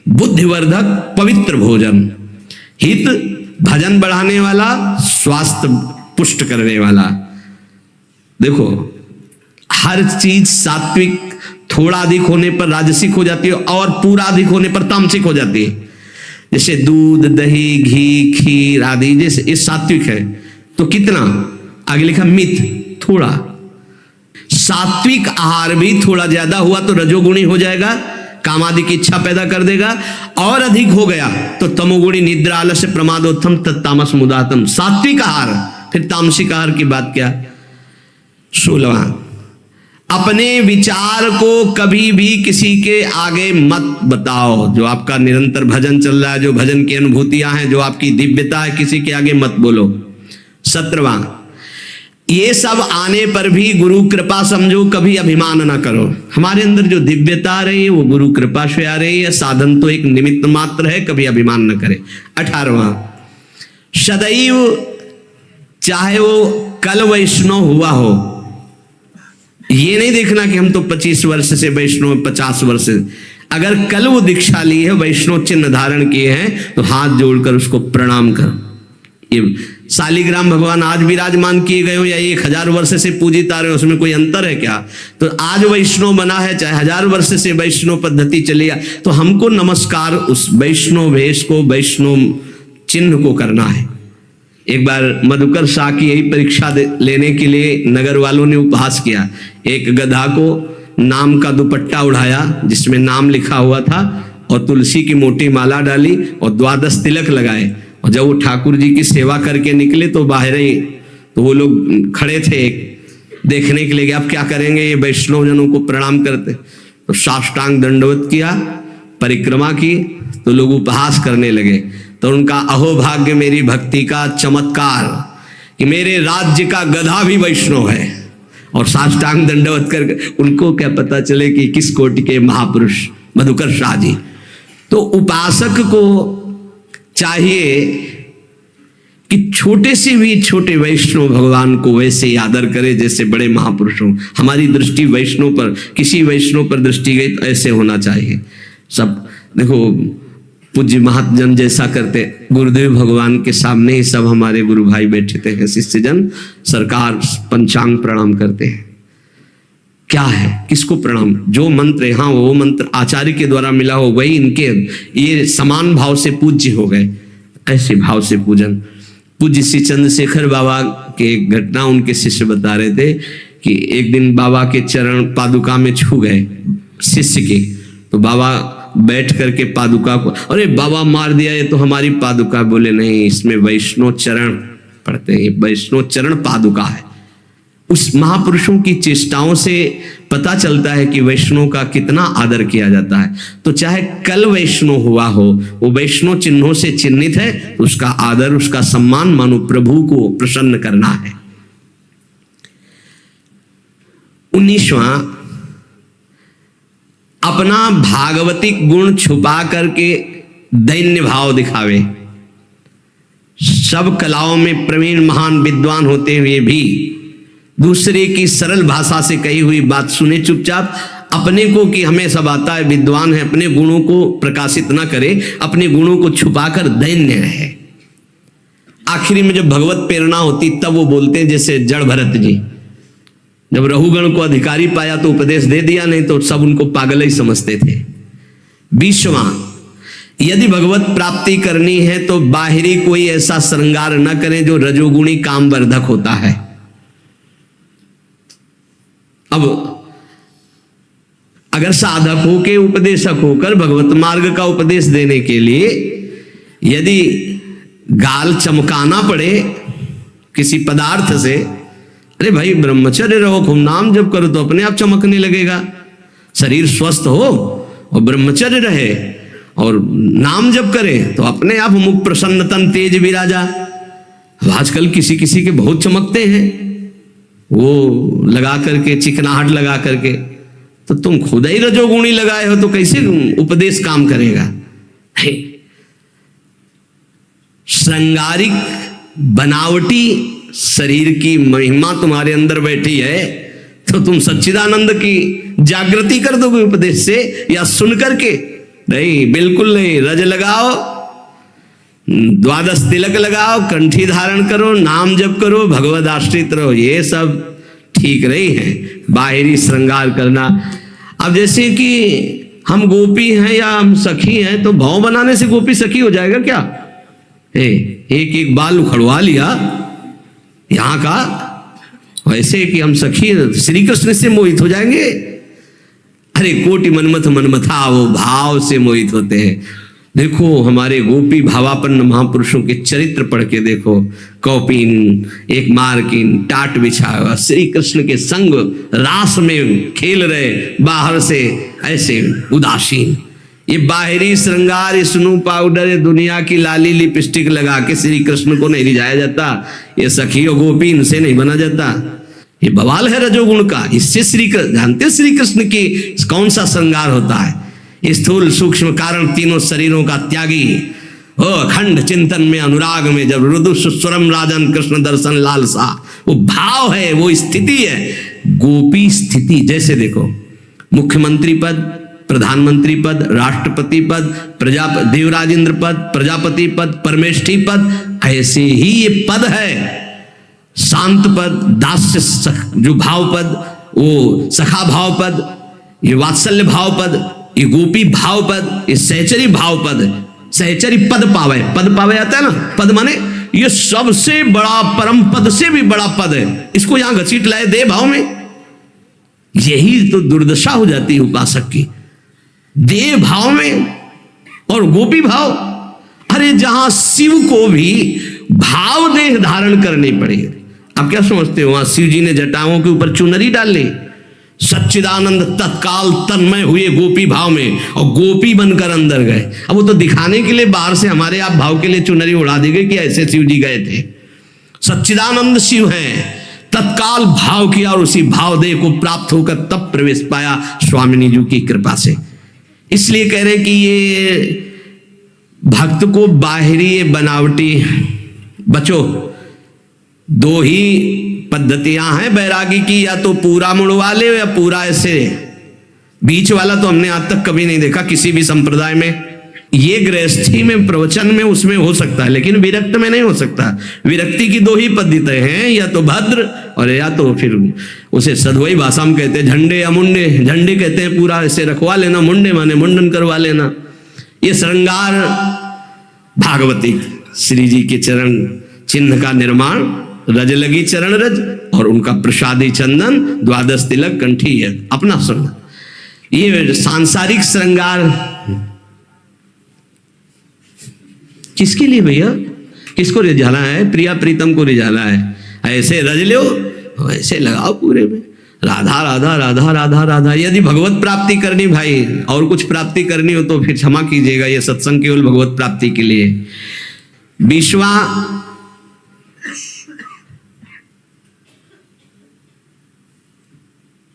बुद्धिवर्धक पवित्र भोजन। हित भजन बढ़ाने वाला, स्वास्थ्य पुष्ट करने वाला। देखो हर चीज सात्विक थोड़ा अधिक होने पर राजसिक हो जाती है और पूरा अधिक होने पर तामसिक हो जाती है। जैसे दूध, दही, घी, खीर आदि, जैसे ये सात्विक है तो कितना, आगे लिखा मित थोड़ा। सात्विक आहार भी थोड़ा ज्यादा हुआ तो रजोगुणी हो जाएगा, काम आदि की इच्छा पैदा कर देगा, और अधिक हो गया तो तमोगुणी, निद्रा, आलस्य, प्रमादोत्थम, तत्तामस मुदातम। सात्विक आहार, फिर तामसिक आहार की बात क्या? 16वां, अपने विचार को कभी भी किसी के आगे मत बताओ। जो आपका निरंतर भजन चल रहा है, जो भजन की अनुभूतियां हैं, जो आपकी दिव्यता है, किसी के आगे मत बोलो। 17वां, ये सब आने पर भी गुरु कृपा समझो, कभी अभिमान ना करो। हमारे अंदर जो दिव्यता आ रही है वो गुरु कृपा से आ रही है, साधन तो एक निमित्त मात्र है, कभी अभिमान न करे। 18वां, सदैव चाहे वो कल वैष्णव हुआ हो, ये नहीं देखना कि हम तो 25 वर्ष से वैष्णव, 50 वर्ष से, अगर कल वो दीक्षा ली है, वैष्णव चिन्ह धारण किए हैं, तो हाथ जोड़कर उसको प्रणाम कर। ये शालिग्राम भगवान आज विराजमान किए गए हो या 1000 वर्ष से पूजित आ रहे हो, उसमें कोई अंतर है क्या? तो आज वैष्णव बना है, चाहे 1000 वर्ष से वैष्णव पद्धति चली है, तो हमको नमस्कार उस वैष्णव भेष को, वैष्णव चिन्ह को करना है। एक बार मधुकर शाह की यही परीक्षा लेने के लिए नगर वालों ने उपहास किया। एक गधा को नाम का दुपट्टा उड़ाया जिसमें नाम लिखा हुआ था, और तुलसी की मोटी माला डाली और 12 तिलक लगाए, और जब वो ठाकुर जी की सेवा करके निकले तो बाहर ही, तो वो लोग खड़े थे देखने के लिए, अब क्या करेंगे, ये वैष्णव जनों को प्रणाम करते, तो साष्टांग दंडवत किया, परिक्रमा की, तो लोग उपहास करने लगे। तो उनका अहोभाग्य मेरी भक्ति का चमत्कार कि मेरे राज्य का गधा भी वैष्णव है, और साष्टांग दंडवत कर, उनको क्या पता चले कि किस कोटि के महापुरुष मधुकर शाह जी। तो उपासक को चाहिए कि छोटे से भी छोटे वैष्णव भगवान को वैसे आदर करे जैसे बड़े महापुरुषों। हमारी दृष्टि वैष्णव पर, किसी वैष्णव पर दृष्टि गई तो ऐसे होना चाहिए। सब देखो पूज्य महात्मजन जैसा करते, गुरुदेव भगवान के सामने ही सब हमारे गुरु भाई बैठे हैं, शिष्यजन सरकार पंचांग प्रणाम करते हैं। क्या है, किसको प्रणाम? जो मंत्र है, हाँ वो मंत्र आचार्य के द्वारा मिला हो वही इनके, ये समान भाव से पूज्य हो गए। ऐसे भाव से पूजन। पूज्य श्री चंद्रशेखर बाबा के एक घटना उनके शिष्य बता रहे थे कि एक दिन बाबा के चरण पादुका में छू गए शिष्य के, तो बाबा बैठ करके पादुका को, अरे बाबा मार दिया ये तो हमारी पादुका। बोले नहीं, इसमें वैष्णव चरण पढ़ते हैं, वैष्णव चरण पादुका है। उस महापुरुषों की चेष्टाओं से पता चलता है कि वैष्णव का कितना आदर किया जाता है। तो चाहे कल वैष्णव हुआ हो, वो वैष्णव चिन्हों से चिन्हित है, तो उसका आदर, उसका सम्मान मानो प्रभु को प्रसन्न करना है। 19वां, अपना भागवतिक गुण छुपा करके दैन्य भाव दिखावे। सब कलाओं में प्रवीण महान विद्वान होते हुए भी दूसरे की सरल भाषा से कही हुई बात सुने चुपचाप, अपने को कि हमें सब आता है, विद्वान है, अपने गुणों को प्रकाशित ना करे, अपने गुणों को छुपाकर दैन्य रहे। आखिरी में जब भगवत प्रेरणा होती तब वो बोलते हैं, जैसे जड़ भरत जी, जब रहुगण को अधिकारी पाया तो उपदेश दे दिया, नहीं तो सब उनको पागल ही समझते थे। 20वां, यदि भगवत प्राप्ति करनी है तो बाहरी कोई ऐसा श्रृंगार न करें जो रजोगुणी कामवर्धक होता है। अब अगर साधक हो के उपदेशक होकर भगवत मार्ग का उपदेश देने के लिए यदि गाल चमकाना पड़े किसी पदार्थ से, अरे भाई ब्रह्मचर्य रहो, खूब नाम जप करो तो अपने आप चमकने लगेगा। शरीर स्वस्थ हो और ब्रह्मचर्य रहे और नाम जप करे तो अपने आप मुख प्रसन्न तन तेज विराजा। आजकल किसी किसी के बहुत चमकते हैं, वो लगा करके, चिकनाहट लगा करके, तो तुम खुद ही रजोगुणी लगाए हो तो कैसे उपदेश काम करेगा। श्रृंगारिक बनावटी शरीर की महिमा तुम्हारे अंदर बैठी है तो तुम सच्चिदानंद की जागृति कर दोगे उपदेश से या सुन करके? नहीं, बिल्कुल नहीं। रज लगाओ, 12 तिलक लगाओ, कंठी धारण करो, नाम जप करो, भगवद आश्रित रहो, ये सब ठीक नहीं है। बाहरी श्रृंगार करना, अब जैसे कि हम गोपी हैं या हम सखी हैं तो भाव बनाने से गोपी सखी हो जाएगा क्या? एक एक बाल उखड़वा लिया यहां का, वैसे कि हम सखी श्री कृष्ण से मोहित हो जाएंगे? अरे कोटि मनमथ मनमथा, वो भाव से मोहित होते हैं। देखो हमारे गोपी भावापन्न महापुरुषों के चरित्र पढ़ के देखो। कौपिन, एक मारकिन, टाट बिछा हुआ, श्री कृष्ण के संग रास में खेल रहे, बाहर से ऐसे उदासीन। ये बाहरी श्रृंगार, ये स्नू पाउडर, ये दुनिया की लाली लिपस्टिक लगा के श्री कृष्ण को नहीं रिझाया जाता। ये सखी और गोपी, इनसे नहीं बना जाता। ये बवाल है रजोगुण का। इससे श्री कृष्ण, जानते श्री कृष्ण की कौन सा श्रृंगार होता है? स्थूल सूक्ष्म कारण तीनों शरीरों का त्यागी, अखंड चिंतन में, अनुराग में, जब रुदु सुस्वरम राजन कृष्ण दर्शन लालसा, वो भाव है, वो स्थिति है, गोपी स्थिति। जैसे देखो मुख्यमंत्री पद, प्रधानमंत्री पद, राष्ट्रपति पद, देवराजेंद्र पद, प्रजापति पद, परमेष्ठी पद, ऐसे ही ये पद है। शांत पद, दास्य जो भाव पद, वो सखा भाव पद, ये वात्सल्य भाव पद, ये गोपी भाव पद, ये सहचरी भाव पद, सहचरी पद पावे, पद पावे आता है ना, पद माने ये सबसे बड़ा, परम पद से भी बड़ा पद है। इसको यहां घसीट लाए दे भाव में। यही तो दुर्दशा हो जाती है उपासक की, दे भाव में और गोपी भाव। अरे जहां शिव को भी भाव देह धारण करनी पड़ेगी। आप क्या समझते हो, वहां शिव जी ने जटाओं के ऊपर चुनरी डाल ली? सच्चिदानंद तत्काल तन्मय हुए गोपी भाव में और गोपी बनकर अंदर गए। अब वो तो दिखाने के लिए बाहर से हमारे आप भाव के लिए चुनरी उड़ा दी गई कि ऐसे शिव जी गए थे। सच्चिदानंद शिव हैं, तत्काल भाव किया और उसी भाव देह को प्राप्त होकर तब प्रवेश पाया स्वामिनी जी की कृपा से। इसलिए कह रहे कि ये भक्त को बाहरी बनावटी बचो। दो ही पद्धतियां हैं बैरागी की, या तो पूरा मुड़वा ले या पूरा ऐसे। बीच वाला तो हमने आज तक कभी नहीं देखा किसी भी संप्रदाय में। ये गृहस्थी में, प्रवचन में, उसमें हो सकता है, लेकिन विरक्त में नहीं हो सकता। विरक्ति की दो ही पद्धतियां हैं, या तो भद्र और या तो फिर उसे सदवई भाषा में कहते हैं झंडे या मुंडे। झंडे कहते हैं पूरा ऐसे रखवा लेना, मुंडे माने मुंडन करवा लेना। ये श्रृंगार भागवती श्री जी के चरण चिन्ह का निर्माण, रज लगी चरण रज और उनका प्रसादी चंदन, 12 तिलक, कंठी है अपना सुन। ये सांसारिक श्रृंगार किसके लिए भैया? किसको रिझाना है? प्रिया प्रीतम को रिझाना है। ऐसे रज लो, वैसे लगाओ पूरे में, राधा राधा राधा राधा राधा। यदि भगवत प्राप्ति करनी भाई, और कुछ प्राप्ति करनी हो तो फिर क्षमा कीजिएगा, ये सत्संग केवल भगवत प्राप्ति के लिए। 20वां,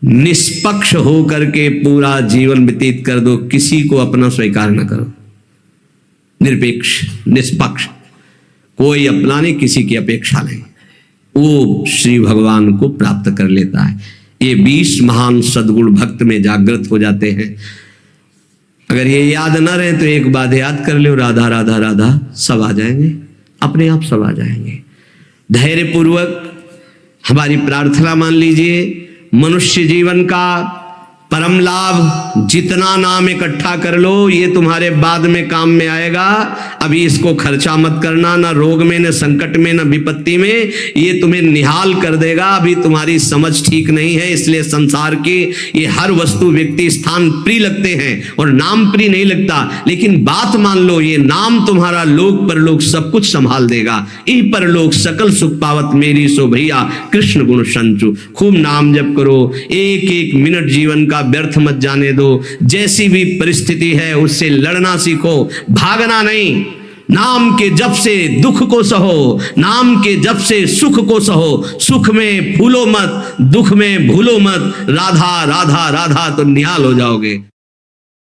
निष्पक्ष होकर के पूरा जीवन व्यतीत कर दो, किसी को अपना स्वीकार न करो। निरपेक्ष, निष्पक्ष, कोई अपना नहीं, किसी की अपेक्षा नहीं, वो श्री भगवान को प्राप्त कर लेता है। ये 20 महान सद्गुण भक्त में जागृत हो जाते हैं। अगर ये याद न रहे तो एक बात याद कर लो, राधा राधा राधा, सब आ जाएंगे, अपने आप सब आ जाएंगे। धैर्य पूर्वक हमारी प्रार्थना मान लीजिए, मनुष्य जीवन का परम लाभ जितना नाम इकट्ठा कर लो, ये तुम्हारे बाद में काम में आएगा। अभी इसको खर्चा मत करना, ना रोग में, न संकट में, न विपत्ति में, ये तुम्हें निहाल कर देगा। अभी तुम्हारी समझ ठीक नहीं है, इसलिए संसार के ये हर वस्तु, व्यक्ति, स्थान प्रिय लगते हैं और नाम प्रिय नहीं लगता। लेकिन बात मान लो, ये नाम तुम्हारा लोक परलोक सब कुछ संभाल देगा। ई परलोक सकल सुख पावत मेरी सो भैया कृष्ण गुण संचु। खूब नाम जप करो, एक एक मिनट जीवन का व्यर्थ मत जाने दो। जैसी भी परिस्थिति है उससे लड़ना सीखो, भागना नहीं। नाम के जप से दुख को सहो, नाम के जप से सुख को सहो। सुख में फूलो मत, दुख में भूलो मत, राधा राधा राधा तो निहाल हो जाओगे।